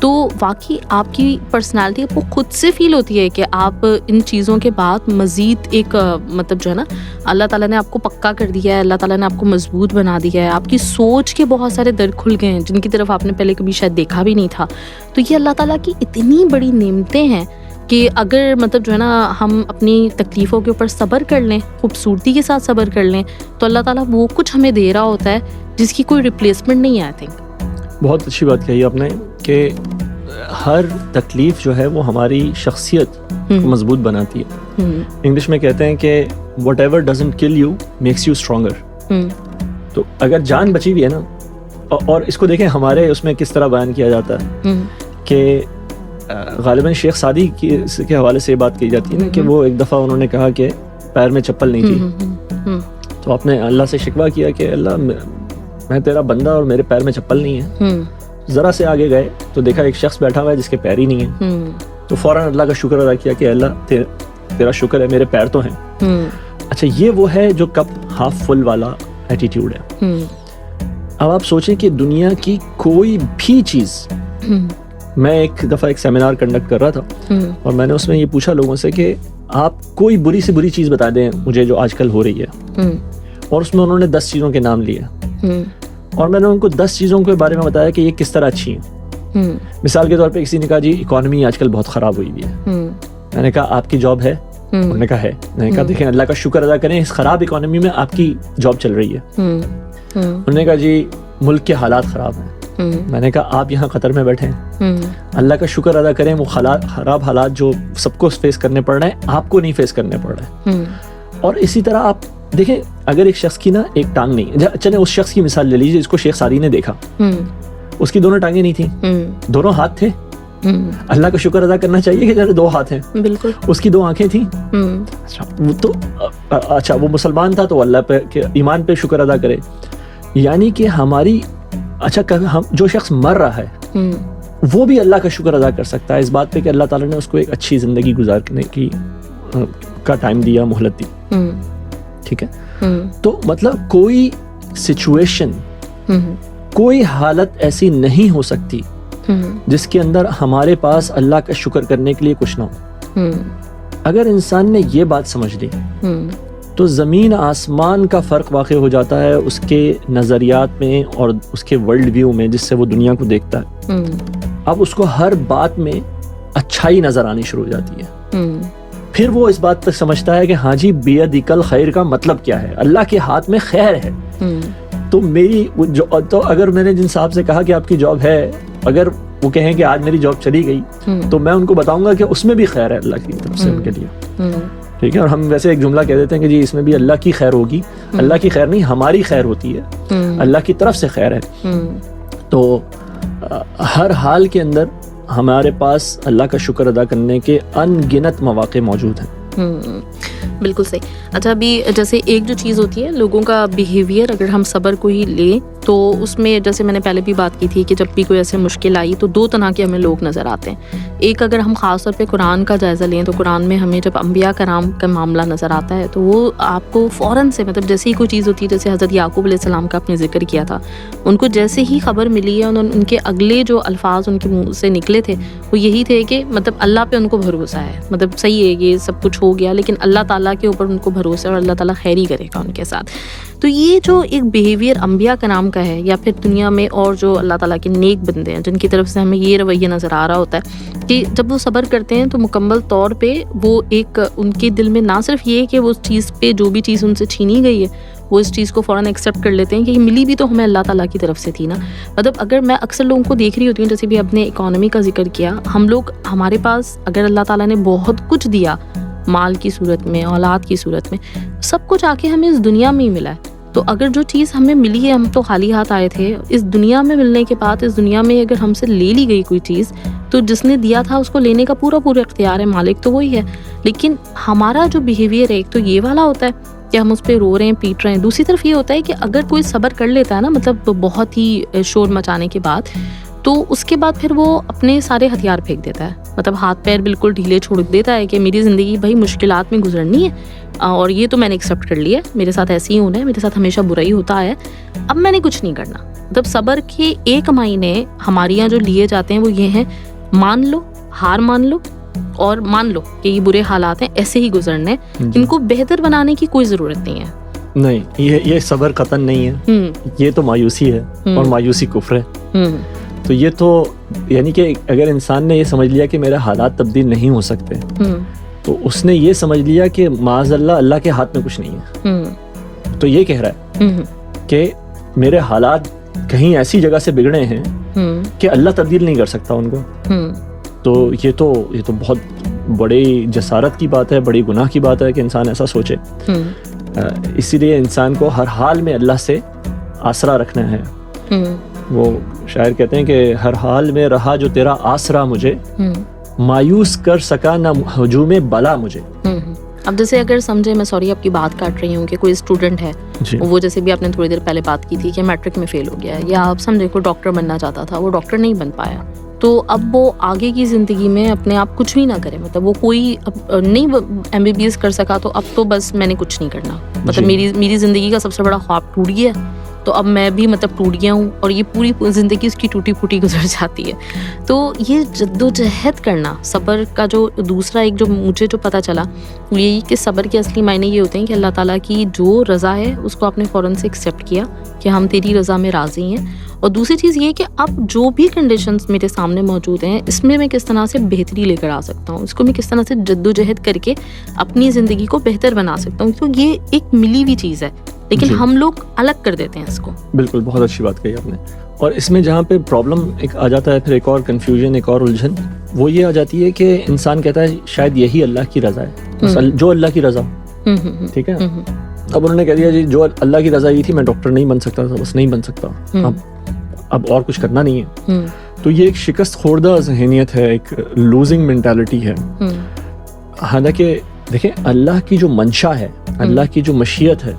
تو واقعی آپ کی پرسنالٹی آپ کو خود سے فیل ہوتی ہے کہ آپ ان چیزوں کے بعد مزید ایک مطلب جو ہے نا اللہ تعالیٰ نے آپ کو پکا کر دیا ہے، اللہ تعالیٰ نے آپ کو مضبوط بنا دیا ہے، آپ کی سوچ کے بہت سارے در کھل گئے ہیں جن کی طرف آپ نے پہلے کبھی شاید دیکھا بھی نہیں تھا۔ تو یہ اللہ تعالیٰ کی اتنی بڑی نعمتیں ہیں کہ اگر مطلب جو ہے نا ہم اپنی تکلیفوں کے اوپر صبر کر لیں، خوبصورتی کے ساتھ صبر کر لیں، تو اللہ تعالیٰ وہ کچھ ہمیں دے رہا ہوتا ہے جس کی کوئی ریپلیسمنٹ نہیں ہے۔ آئی تھنک بہت اچھی بات کہی آپ نے کہ ہر تکلیف جو ہے وہ ہماری شخصیت کو مضبوط بناتی ہے۔ انگلش میں کہتے ہیں کہ وٹ ایور ڈزنٹ کل یو میکس یو اسٹرانگر۔ تو اگر جان بچی ہوئی ہے نا، اور اس کو دیکھیں ہمارے اس میں کس طرح بیان کیا جاتا ہے کہ غالباً شیخ سعدی کے حوالے سے یہ بات کی جاتی ہے نا کہ وہ ایک دفعہ انہوں نے کہا کہ پیر میں چپل نہیں تھی، تو آپ نے اللہ سے شکوہ کیا کہ اللہ میں تیرا بندہ اور میرے پیر میں چپل نہیں ہے۔ ذرا سے آگے گئے تو دیکھا ایک شخص بیٹھا ہوا ہے جس کے پیر ہی نہیں ہے، تو فوراً اللہ کا شکر ادا کیا کہ اللہ تیرا شکر ہے میرے پیر تو ہیں۔ اچھا یہ وہ ہے جو کپ ہاف فل والا ایٹیٹیوڈ ہے۔ اب آپ سوچیں کہ دنیا کی کوئی بھی چیز، میں ایک دفعہ ایک سیمینار کنڈکٹ کر رہا تھا اور میں نے اس میں یہ پوچھا لوگوں سے کہ آپ کوئی بری سے بری چیز بتا دیں مجھے جو آج کل ہو رہی ہے، اور اس میں انہوں نے 10 چیزوں کے نام لیے اور میں نے ان کو 10 چیزوں کے بارے میں بتایا کہ یہ کس طرح اچھی ہیں۔ مثال کے طور پہ کسی نے کہا جی اکانومی آج کل بہت خراب ہوئی ہے، میں نے کہا آپ کی جاب ہے؟ انہوں نے کہا ہے۔ میں نے کہا دیکھیں اللہ کا شکر ادا کریں اس خراب اکانومی میں آپ کی جاب چل رہی ہے۔ انہوں نے کہا جی ملک کے حالات خراب ہیں۔ میں نے کہا آپ یہاں قطر میں بیٹھے ہیں، اللہ کا شکر ادا کریں وہ خراب حالات جو سب کو فیس کرنے پڑ رہے ہیں آپ کو نہیں فیس کرنے پڑ رہے ہیں۔ اور اسی طرح آپ دیکھیں اگر ایک شخص کی نا ایک ٹانگ نہیں، چلیں اس شخص کی مثال لے لیجیے جس کو شیخ سعدی نے دیکھا، اس کی دونوں ٹانگیں نہیں تھیں، دونوں ہاتھ تھے، اللہ کا شکر ادا کرنا چاہیے کہ 2 ہاتھ ہیں، بالکل۔ اس کی 2 آنکھیں تھیں، تو اچھا وہ مسلمان تھا تو اللہ پہ ایمان پہ شکر ادا کرے۔ یعنی کہ ہماری اچھا ہم جو شخص مر رہا ہے وہ بھی اللہ کا شکر ادا کر سکتا ہے اس بات پہ کہ اللہ تعالیٰ نے اس کو ایک اچھی زندگی گزارنے کی کا ٹائم دیا، مہلت دی، ٹھیک ہے۔ تو مطلب کوئی سچویشن، کوئی حالت ایسی نہیں ہو سکتی جس کے اندر ہمارے پاس اللہ کا شکر کرنے کے لیے کچھ نہ ہو۔ اگر انسان نے یہ بات سمجھ لی تو زمین آسمان کا فرق واقع ہو جاتا ہے اس کے نظریات میں اور اس کے ورلڈ ویو میں جس سے وہ دنیا کو دیکھتا ہے۔ اب اس کو ہر بات میں اچھائی نظر آنی شروع ہو جاتی ہے۔ پھر وہ اس بات تک سمجھتا ہے کہ ہاں جی بیدک الخیر کا مطلب کیا ہے, اللہ کے ہاتھ میں خیر ہے. تو میری تو اگر میں نے جن صاحب سے کہا کہ آپ کی جاب ہے, اگر وہ کہیں کہ آج میری جاب چلی گئی, تو میں ان کو بتاؤں گا کہ اس میں بھی خیر ہے اللہ کی طرف سے ان کے لیے. ٹھیک ہے, اور ہم ویسے ایک جملہ کہہ دیتے ہیں کہ جی اس میں بھی اللہ کی خیر ہوگی. اللہ کی خیر نہیں, ہماری خیر ہوتی ہے, اللہ کی طرف سے خیر ہے. تو ہر حال کے اندر ہمارے پاس اللہ کا شکر ادا کرنے کے ان گنت مواقع موجود ہیں. بالکل صحیح. اچھا, ابھی جیسے ایک جو چیز ہوتی ہے لوگوں کا بیہیویئر, اگر ہم صبر کو ہی لیں تو اس میں جیسے میں نے پہلے بھی بات کی تھی کہ جب بھی کوئی ایسے مشکل آئی تو دو طرح کے ہمیں لوگ نظر آتے ہیں. ایک اگر ہم خاص طور پہ قرآن کا جائزہ لیں تو قرآن میں ہمیں جب انبیاء کرام کا معاملہ نظر آتا ہے تو وہ آپ کو فوراً سے مطلب جیسے ہی کوئی چیز ہوتی ہے, جیسے حضرت یعقوب علیہ السلام کا آپ نے ذکر کیا تھا, ان کو جیسے ہی خبر ملی ہے ان کے اگلے جو الفاظ ان کے منہ سے نکلے تھے وہ یہی تھے کہ مطلب اللہ پہ ان کو بھروسہ ہے, مطلب صحیح ہے یہ سب کچھ ہو گیا لیکن اللہ تعالیٰ کے اوپر ان کو بھروسہ ہے اور اللہ تعالیٰ خیر ہی کرے گا ان کے ساتھ. تو یہ جو ایک بیہیویئر انبیاء کا نام کا ہے, یا پھر دنیا میں اور جو اللہ تعالیٰ کے نیک بندے ہیں جن کی طرف سے ہمیں یہ رویہ نظر آ رہا ہوتا ہے کہ جب وہ صبر کرتے ہیں تو مکمل طور پہ وہ ایک ان کے دل میں نہ صرف یہ کہ وہ اس چیز پہ جو بھی چیز ان سے چھینی گئی ہے وہ اس چیز کو فوراً ایکسیپٹ کر لیتے ہیں کہ یہ ملی بھی تو ہمیں اللہ تعالیٰ کی طرف سے تھی نا. مطلب اگر میں اکثر لوگوں کو دیکھ رہی ہوتی ہوں, جیسے بھی اپنے اکانومی کا ذکر کیا, ہم لوگ ہمارے پاس اگر اللہ تعالیٰ نے بہت کچھ دیا مال کی صورت میں, اولاد کی صورت میں, سب کچھ آ کے ہمیں اس دنیا میں ہی ملا ہے. تو اگر جو چیز ہمیں ملی ہے, ہم تو خالی ہاتھ آئے تھے, اس دنیا میں ملنے کے بعد اس دنیا میں اگر ہم سے لے لی گئی کوئی چیز تو جس نے دیا تھا اس کو لینے کا پورا اختیار ہے, مالک تو وہی ہے. لیکن ہمارا جو بیہیویئر ہے ایک تو یہ والا ہوتا ہے کہ ہم اس پہ رو رہے ہیں, پیٹ رہے ہیں. دوسری طرف یہ ہوتا ہے کہ اگر کوئی صبر کر لیتا ہے نا, مطلب بہت ہی شور مچانے کے بعد, تو اس کے بعد پھر وہ اپنے سارے ہتھیار پھینک دیتا ہے, مطلب ہاتھ پیر بالکل ڈھیلے چھوڑ دیتا ہے کہ میری زندگی بھائی مشکلات میں گزرنی ہے اور یہ تو میں نے ایکسیپٹ کر لیا ہے, میرے ساتھ ایسے ہی ہونا ہے, میرے ساتھ ہمیشہ برا ہی ہوتا ہے, اب میں نے کچھ نہیں کرنا. مطلب صبر کے ایک معنی ہمارے یہاں جو لیے جاتے ہیں وہ یہ ہیں, مان لو, ہار مان لو اور مان لو کہ یہ برے حالات ہیں, ایسے ہی گزرنے, ان کو بہتر بنانے کی کوئی ضرورت نہیں ہے. نہیں, یہ صبر قطن نہیں ہے, یہ تو مایوسی ہے, اور مایوسی کفر ہے. تو یہ تو یعنی کہ اگر انسان نے یہ سمجھ لیا کہ میرے حالات تبدیل نہیں ہو سکتے, تو اس نے یہ سمجھ لیا کہ معاذ اللہ کے ہاتھ میں کچھ نہیں ہے. تو یہ کہہ رہا ہے کہ میرے حالات کہیں ایسی جگہ سے بگڑے ہیں کہ اللہ تبدیل نہیں کر سکتا ان کو. تو یہ تو بہت بڑی جسارت کی بات ہے, بڑی گناہ کی بات ہے کہ انسان ایسا سوچے. اسی لیے انسان کو ہر حال میں اللہ سے آسرا رکھنا ہے. وہ شاعر کہتے ہیں کہ ہر حال میں رہا جو تیرا آسرا مجھے, مایوس کر سکا نہ ہجوم بلا مجھے. اب جیسے اگر سمجھے, میں سوری آپ کی بات کاٹ رہی ہوں, کہ کوئی اسٹوڈنٹ ہے وہ جیسے بھی آپ نے تھوڑی دیر پہلے بات کی تھی کہ میٹرک میں فیل ہو گیا ہے, یا آپ سمجھے کوئی ڈاکٹر بننا چاہتا تھا, وہ ڈاکٹر نہیں بن پایا, تو اب وہ آگے کی زندگی میں اپنے آپ کچھ بھی نہ کرے, مطلب وہ کوئی نہیں MBBS کر سکا تو اب تو بس میں نے کچھ نہیں کرنا, مطلب میری زندگی کا سب سے بڑا خواب ٹوٹ گیا, تو اب میں بھی مطلب ٹوٹ گیا ہوں, اور یہ پوری زندگی اس کی ٹوٹی پھوٹی گزر جاتی ہے. تو یہ جد و جہد کرنا, صبر کا جو دوسرا ایک جو مجھے جو پتہ چلا وہ یہی کہ صبر کے اصلی معنی یہ ہوتے ہیں کہ اللہ تعالیٰ کی جو رضا ہے اس کو آپ نے فوراً سے ایکسیپٹ کیا کہ ہم تیری رضا میں راضی ہیں. اور دوسری چیز یہ کہ اب جو بھی کنڈیشنز میرے سامنے موجود ہیں اس میں کس طرح سے بہتری لے کر آ سکتا ہوں, اس کو میں کس طرح سے جد و جہد کر کے اپنی زندگی کو بہتر بنا سکتا ہوں. تو یہ ایک ملی ہوئی چیز ہے, لیکن ہم لوگ الگ کر دیتے ہیں اس کو. بالکل, بہت اچھی بات کہی آپ نے. اور اس میں جہاں پہ پرابلم ایک آ جاتا ہے, پھر ایک اور کنفیوژن, ایک اور الجھن, وہ یہ آ جاتی ہے کہ انسان کہتا ہے شاید یہی اللہ کی رضا ہے, جو اللہ کی رضا. ٹھیک ہے, اب انہوں نے کہہ دیا جی جو اللہ کی رضا یہ تھی, میں ڈاکٹر نہیں بن سکتا تھا, بس نہیں بن سکتا, اب اور کچھ کرنا نہیں ہے. تو یہ ایک شکست خوردہ ذہنیت ہے, ایک لوزنگ مینٹالٹی ہے. حالانکہ دیکھیں اللہ کی جو منشا ہے, اللہ کی جو مشیت ہے,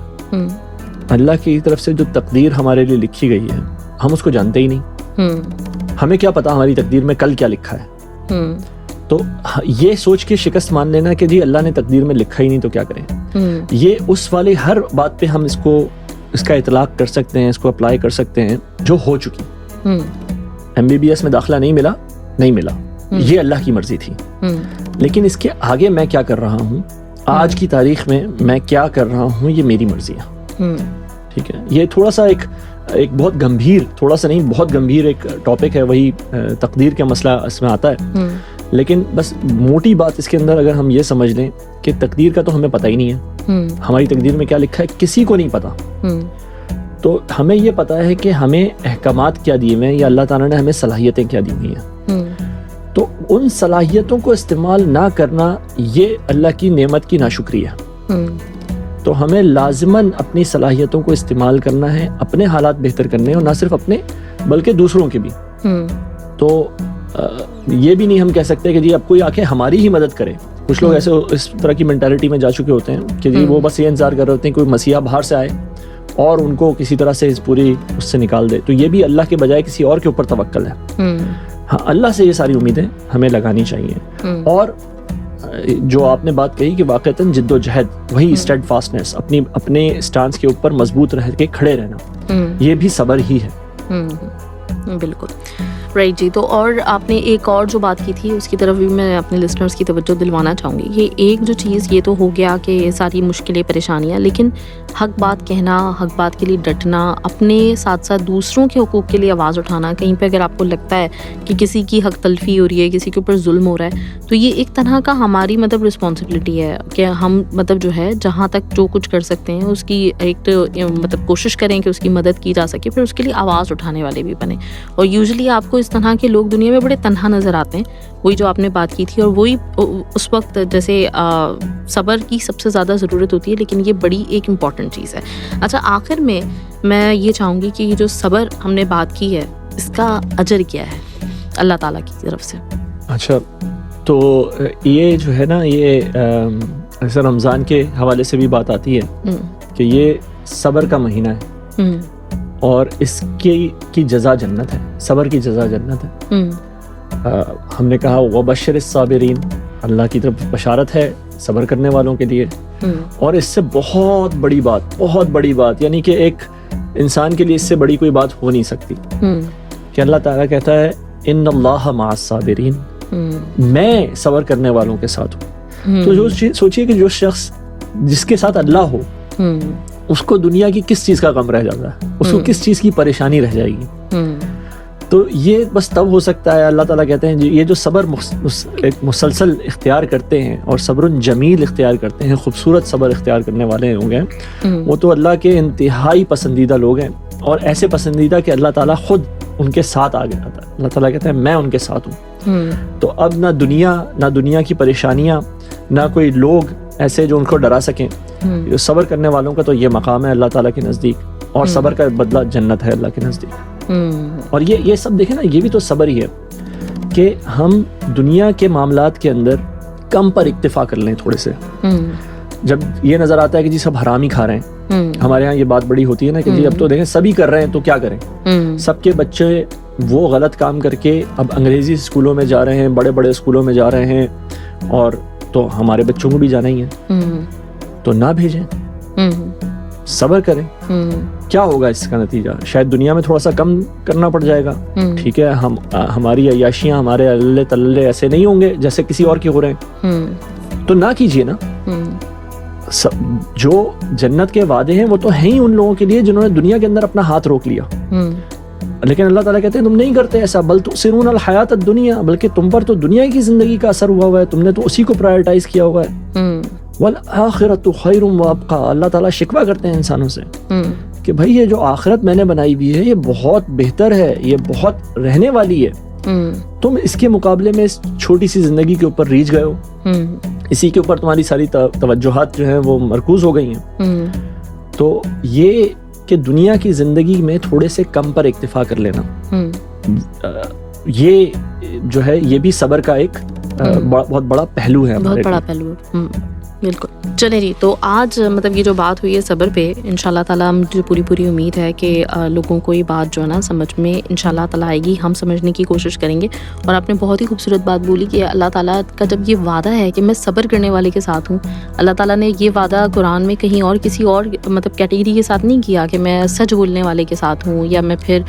اللہ کی طرف سے جو تقدیر ہمارے لیے لکھی گئی ہے, ہم اس کو جانتے ہی نہیں. ہمیں کیا پتا ہماری تقدیر میں کل کیا لکھا ہے. تو یہ سوچ کے شکست مان لینا کہ جی اللہ نے تقدیر میں لکھا ہی نہیں تو کیا کریں, یہ اس والے ہر بات پہ ہم اس کا اطلاق کر سکتے ہیں, اس کو اپلائی کر سکتے ہیں جو ہو چکی. MBBS میں داخلہ نہیں ملا, یہ اللہ کی مرضی تھی. لیکن اس کے آگے میں کیا کر رہا ہوں, آج کی تاریخ میں کیا کر رہا ہوں, یہ میری مرضی ہے. ٹھیک ہے, یہ تھوڑا سا ایک بہت گمبھیر, تھوڑا سا نہیں بہت گمبھیر ایک ٹاپک ہے, وہی تقدیر کا مسئلہ اس میں آتا ہے. لیکن بس موٹی بات اس کے اندر اگر ہم یہ سمجھ لیں کہ تقدیر کا تو ہمیں پتہ ہی نہیں ہے, ہماری تقدیر میں کیا لکھا ہے کسی کو نہیں پتا. تو ہمیں یہ پتا ہے کہ ہمیں احکامات کیا دیے ہوئے ہیں یا اللہ تعالیٰ نے ہمیں صلاحیتیں کیا دی ہوئی ہیں. تو ان صلاحیتوں کو استعمال نہ کرنا یہ اللہ کی نعمت کی ناشکری ہے. تو ہمیں لازماً اپنی صلاحیتوں کو استعمال کرنا ہے, اپنے حالات بہتر کرنے اور نہ صرف اپنے بلکہ دوسروں کے بھی. تو یہ بھی نہیں ہم کہہ سکتے کہ جی اب کوئی آ کے ہماری ہی مدد کرے. کچھ لوگ ایسے اس طرح کی مینٹالٹی میں جا چکے ہوتے ہیں کہ جی وہ بس یہ انتظار کر رہے ہوتے ہیں کوئی مسیحا باہر سے آئے اور ان کو کسی طرح سے پوری اس سے نکال دے. تو یہ بھی اللہ کے بجائے کسی اور کے اوپر توکل ہے. ہاں, اللہ سے یہ ساری امیدیں ہمیں لگانی چاہیے. اور جو آپ نے بات کہی کہ واقعتاً جد و جہد, وہی اسٹیڈ فاسٹنس, اپنے اسٹانس کے اوپر مضبوط رہ کے کھڑے رہنا, یہ بھی صبر ہی ہے. بالکل رائٹ جی. تو اور آپ نے ایک اور جو بات کی تھی اس کی طرف بھی میں اپنے لسنرز کی توجہ دلوانا چاہوں گی. یہ ایک جو چیز یہ تو ہو گیا کہ ساری مشکلیں پریشانیاں, لیکن حق بات کہنا, حق بات کے لیے ڈٹنا, اپنے ساتھ ساتھ دوسروں کے حقوق کے لیے آواز اٹھانا. کہیں پہ اگر آپ کو لگتا ہے کہ کسی کی حق تلفی ہو رہی ہے, کسی کے اوپر ظلم ہو رہا ہے, تو یہ ایک طرح کا ہماری رسپانسبلٹی ہے کہ ہم جو ہے جہاں تک جو کچھ کر سکتے ہیں اس کی ایک کوشش کریں کہ اس کی مدد کی جا سکے, پھر اس کے لیے آواز اٹھانے والے بھی بنیں. اور یوزلی آپ کو اس طرح کے لوگ دنیا میں بڑے تنہا نظر آتے ہیں, وہی جو آپ نے بات کی تھی. اور وہی اس وقت جیسے صبر کی سب سے زیادہ ضرورت ہوتی ہے, لیکن یہ بڑی ایک امپورٹنٹ چیز ہے. اچھا, آخر میں یہ چاہوں گی کہ یہ جو صبر ہم نے بات کی ہے اس کا اجر کیا ہے اللہ تعالیٰ کی طرف سے؟ اچھا, تو یہ جو ہے نا, یہ ایسا رمضان کے حوالے سے بھی بات آتی ہے کہ یہ صبر کا مہینہ ہے اور اس کی جزا جنت ہے. صبر کی جزا جنت ہے. ہم نے کہا وبشر الصابرین, اللہ کی طرف بشارت ہے صبر کرنے والوں کے لیے. اور اس سے بہت بڑی بات یعنی کہ ایک انسان کے لیے اس سے بڑی کوئی بات ہو نہیں سکتی کہ اللہ تعالیٰ کہتا ہے ان اللہ مع الصابرین, میں صبر کرنے والوں کے ساتھ ہوں. تو جو سوچئے کہ جو شخص جس کے ساتھ اللہ ہو اس کو دنیا کی کس چیز کا غم رہ جاتا ہے, اس کو کس چیز کی پریشانی رہ جائے گی. تو یہ بس تب ہو سکتا ہے. اللہ تعالیٰ کہتے ہیں یہ جو صبر ایک مسلسل اختیار کرتے ہیں اور صبر جمیل اختیار کرتے ہیں, خوبصورت صبر اختیار کرنے والے لوگ ہیں, وہ تو اللہ کے انتہائی پسندیدہ لوگ ہیں. اور ایسے پسندیدہ کہ اللہ تعالیٰ خود ان کے ساتھ آگے آتا ہے. اللہ تعالیٰ کہتے ہیں میں ان کے ساتھ ہوں. تو اب نہ دنیا کی پریشانیاں, نہ کوئی لوگ ایسے جو ان کو ڈرا سکیں. صبر کرنے والوں کا تو یہ مقام ہے اللہ تعالیٰ کے نزدیک, اور صبر کا بدلہ جنت ہے اللہ کے نزدیک. اور یہ سب دیکھیں نا, یہ بھی تو صبر ہی ہے کہ ہم دنیا کے معاملات کے اندر کم پر اکتفا کر لیں تھوڑے سے. جب یہ نظر آتا ہے کہ جی سب حرام ہی کھا رہے ہیں, ہمارے یہاں یہ بات بڑی ہوتی ہے نا کہ جی اب تو دیکھیں سبھی کر رہے ہیں تو کیا کریں. سب کے بچے وہ غلط کام کر کے اب انگریزی اسکولوں میں جا رہے ہیں, بڑے بڑے اسکولوں میں جا رہے ہیں, اور تو ہمارے بچوں کو بھی جانا ہی ہے. تو نہ بھیجیں, صبر کریں. کیا ہوگا اس کا نتیجہ؟ شاید دنیا میں تھوڑا سا کم کرنا پڑ جائے گا, ٹھیک ہے, ہماری عیاشیاں, ہمارے اللہ تللے ایسے نہیں ہوں گے جیسے کسی اور کے ہو رہے ہیں. تو نہ کیجیے نا. جو جنت کے وعدے ہیں وہ تو ہیں ہی ان لوگوں کے لیے جنہوں نے دنیا کے اندر اپنا ہاتھ روک لیا. لیکن اللہ تعالیٰ کہتے ہیں تم نہیں کرتے ایسا, بل تؤثرون الحیات الدنیا, بلکہ تم پر تو دنیا کی زندگی کا اثر ہوا ہے, تم نے تو اسی کو پرائرٹائز کیا ہوا ہے. والآخرۃ خیر وابقیٰ, اللہ تعالیٰ شکوہ کرتے ہیں انسانوں سے کہ بھائی یہ جو آخرت میں نے بنائی ہوئی ہے یہ بہت بہتر ہے, یہ بہت رہنے والی ہے. تم اس کے مقابلے میں اس چھوٹی سی زندگی کے اوپر ریجھ گئے ہو, اسی کے اوپر تمہاری ساری توجہات جو ہیں وہ مرکوز ہو گئی ہیں. تو یہ کہ دنیا کی زندگی میں تھوڑے سے کم پر اکتفا کر لینا, یہ جو ہے یہ بھی صبر کا ایک بہت بڑا پہلو ہے. بہت بڑا پہلو ہے, بالکل. چلے جی, تو آج یہ جو بات ہوئی ہے صبر پہ, انشاءاللہ تعالیٰ مجھے پوری امید ہے کہ لوگوں کو یہ بات جو ہے نا سمجھ میں انشاءاللہ تعالیٰ آئے گی. ہم سمجھنے کی کوشش کریں گے. اور آپ نے بہت ہی خوبصورت بات بولی کہ اللہ تعالیٰ کا جب یہ وعدہ ہے کہ میں صبر کرنے والے کے ساتھ ہوں, اللہ تعالیٰ نے یہ وعدہ قرآن میں کہیں اور کسی اور کیٹیگری کے ساتھ نہیں کیا کہ میں سچ بولنے والے کے ساتھ ہوں یا میں پھر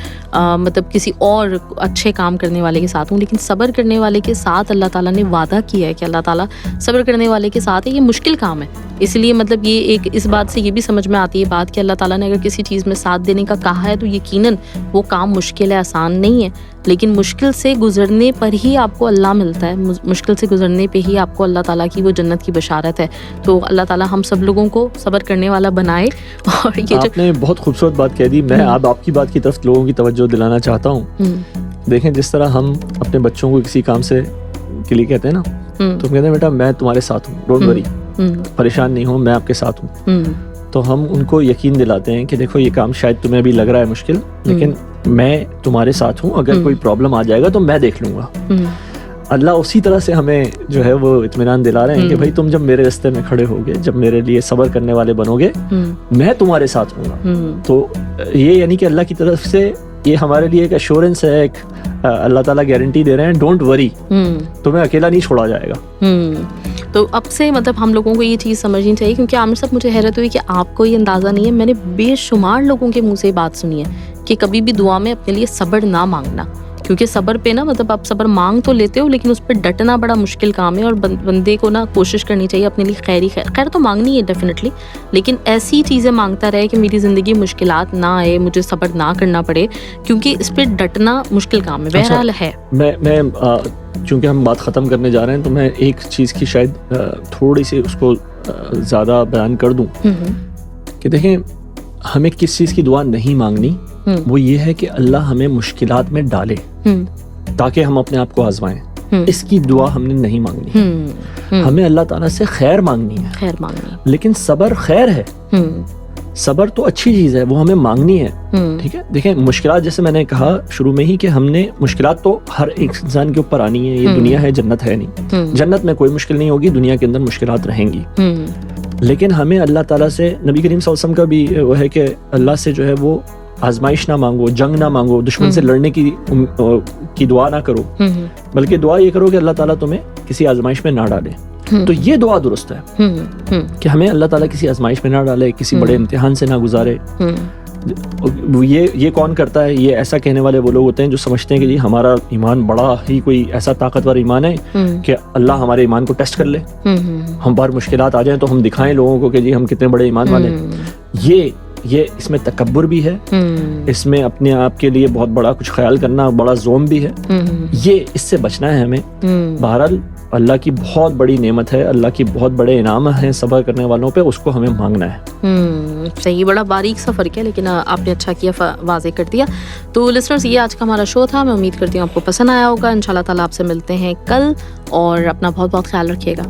کسی اور اچھے کام کرنے والے کے ساتھ ہوں, لیکن صبر کرنے والے کے ساتھ اللہ تعالیٰ نے وعدہ کیا ہے کہ اللہ تعالیٰ صبر کرنے والے کے ساتھ ہے. یہ مشکل کام ہے, ہے. اس لیے مطلب یہ ایک اس بات سے یہ بھی سمجھ میں آتی ہے بات کہ اللہ تعالیٰ نے اگر کسی چیز میں ساتھ دینے کا کہا ہے تو یقیناً وہ کام مشکل ہے, آسان نہیں ہے, لیکن مشکل سے گزرنے پر ہی آپ کو اللہ ملتا ہے, مشکل سے گزرنے پہ ہی آپ کو اللہ تعالیٰ کی وہ جنت کی بشارت ہے. تو اللہ تعالیٰ ہم سب لوگوں کو صبر کرنے والا بنائے. اور یہ آپ نے بہت خوبصورت بات کہہ دی. میں آپ کی بات کی طرف لوگوں کی توجہ دلانا چاہتا ہوں. دیکھیں جس طرح ہم اپنے بچوں کو کسی کام سے کے لیے کہتے ہیں نا, تو کہتے ہیں بیٹا میں تمہارے ساتھ ہوں, ڈونٹ وری, پریشان نہیں ہو, میں آپ کے ساتھ ہوں. تو ہم ان کو یقین دلاتے ہیں کہ دیکھو یہ کام شاید تمہیں ابھی لگ رہا ہے مشکل, لیکن میں تمہارے ساتھ ہوں, اگر کوئی پرابلم آ جائے گا تو میں دیکھ لوں گا. اللہ اسی طرح سے ہمیں جو ہے وہ اطمینان دلا رہے ہیں کہ بھائی تم جب میرے راستے میں کھڑے ہوگے, جب میرے لیے صبر کرنے والے بنو گے, میں تمہارے ساتھ ہوں گا. تو یہ یعنی کہ اللہ کی طرف سے یہ ہمارے لیے ایک ایشورنس ہے, ایک اللہ تعالیٰ گارنٹی دے رہے ہیں, ڈونٹ وری, تمہیں اکیلا نہیں چھوڑا جائے گا. تو اب سے مطلب ہم لوگوں کو یہ چیز سمجھنی چاہیے, کیونکہ عامر صاحب مجھے حیرت ہوئی کہ آپ کو یہ اندازہ نہیں ہے, میں نے بے شمار لوگوں کے منہ سے بات سنی ہے کہ کبھی بھی دعا میں اپنے لیے صبر نہ مانگنا, کیونکہ صبر پہ نا مطلب آپ صبر مانگ تو لیتے ہو لیکن اس پہ ڈٹنا بڑا مشکل کام ہے. اور بندے کو نا کوشش کرنی چاہیے اپنے لیے خیر تو مانگنی ہے ڈیفینیٹلی, لیکن ایسی چیزیں مانگتا رہے کہ میری زندگی مشکلات نہ آئے, مجھے صبر نہ کرنا پڑے, کیونکہ اس پہ ڈٹنا مشکل کام ہے. بہرحال ہے, میں چونکہ ہم بات ختم کرنے جا رہے ہیں تو میں ایک چیز کی شاید تھوڑی سی اس کو زیادہ بیان کر دوں کہ دیکھیں ہمیں کس چیز کی دعا نہیں مانگنی, وہ یہ ہے کہ اللہ ہمیں مشکلات میں ڈالے تاکہ ہم اپنے آپ کو آزمائیں. اس کی دعا ہم نے نہیں مانگنی. ہمیں اللہ تعالیٰ سے خیر مانگنی ہے, لیکن صبر خیر ہے, صبر تو اچھی چیز ہے, وہ ہمیں مانگنی ہے. ٹھیک ہے, دیکھیں مشکلات جیسے میں نے کہا شروع میں ہی کہ ہم نے مشکلات تو ہر ایک انسان کے اوپر آنی ہے. یہ دنیا ہے, جنت ہے نہیں. جنت میں کوئی مشکل نہیں ہوگی, دنیا کے اندر مشکلات رہیں گی. لیکن ہمیں اللہ تعالیٰ سے, نبی کریم صلی اللہ علیہ وسلم کا بھی وہ ہے کہ اللہ سے جو ہے وہ آزمائش نہ مانگو, جنگ نہ مانگو, دشمن سے لڑنے کی دعا نہ کرو, بلکہ دعا یہ کرو کہ اللہ تعالیٰ تمہیں کسی آزمائش میں نہ ڈالے. تو یہ دعا درست ہے کہ ہمیں اللہ تعالیٰ کسی آزمائش میں نہ ڈالے, کسی بڑے امتحان سے نہ گزارے. یہ کون کرتا ہے؟ یہ ایسا کہنے والے وہ لوگ ہوتے ہیں جو سمجھتے ہیں کہ جی ہمارا ایمان بڑا ہی کوئی ایسا طاقتور ایمان ہے کہ اللہ ہمارے ایمان کو ٹیسٹ کر لے, ہم پر مشکلات آ جائیں تو ہم دکھائیں لوگوں کو کہ جی ہم کتنے بڑے ایمان والے ہیں. یہ اس میں تکبر بھی ہے, اس میں اپنے آپ کے لیے بہت بڑا کچھ خیال کرنا, بڑا زوم بھی ہے. یہ اس سے بچنا ہے ہمیں. بہرحال اللہ کی بہت بڑی نعمت ہے, اللہ کی بہت بڑے انعام ہیں صبر کرنے والوں پہ, اس کو ہمیں مانگنا ہے. صحیح, بڑا باریک سا فرق ہے, لیکن آپ نے اچھا کیا واضح کر دیا. تو لسنرز یہ آج کا ہمارا شو تھا, میں امید کرتی ہوں آپ کو پسند آیا ہوگا. انشاءاللہ تعالیٰ آپ سے ملتے ہیں کل, اور اپنا بہت بہت خیال رکھیے گا.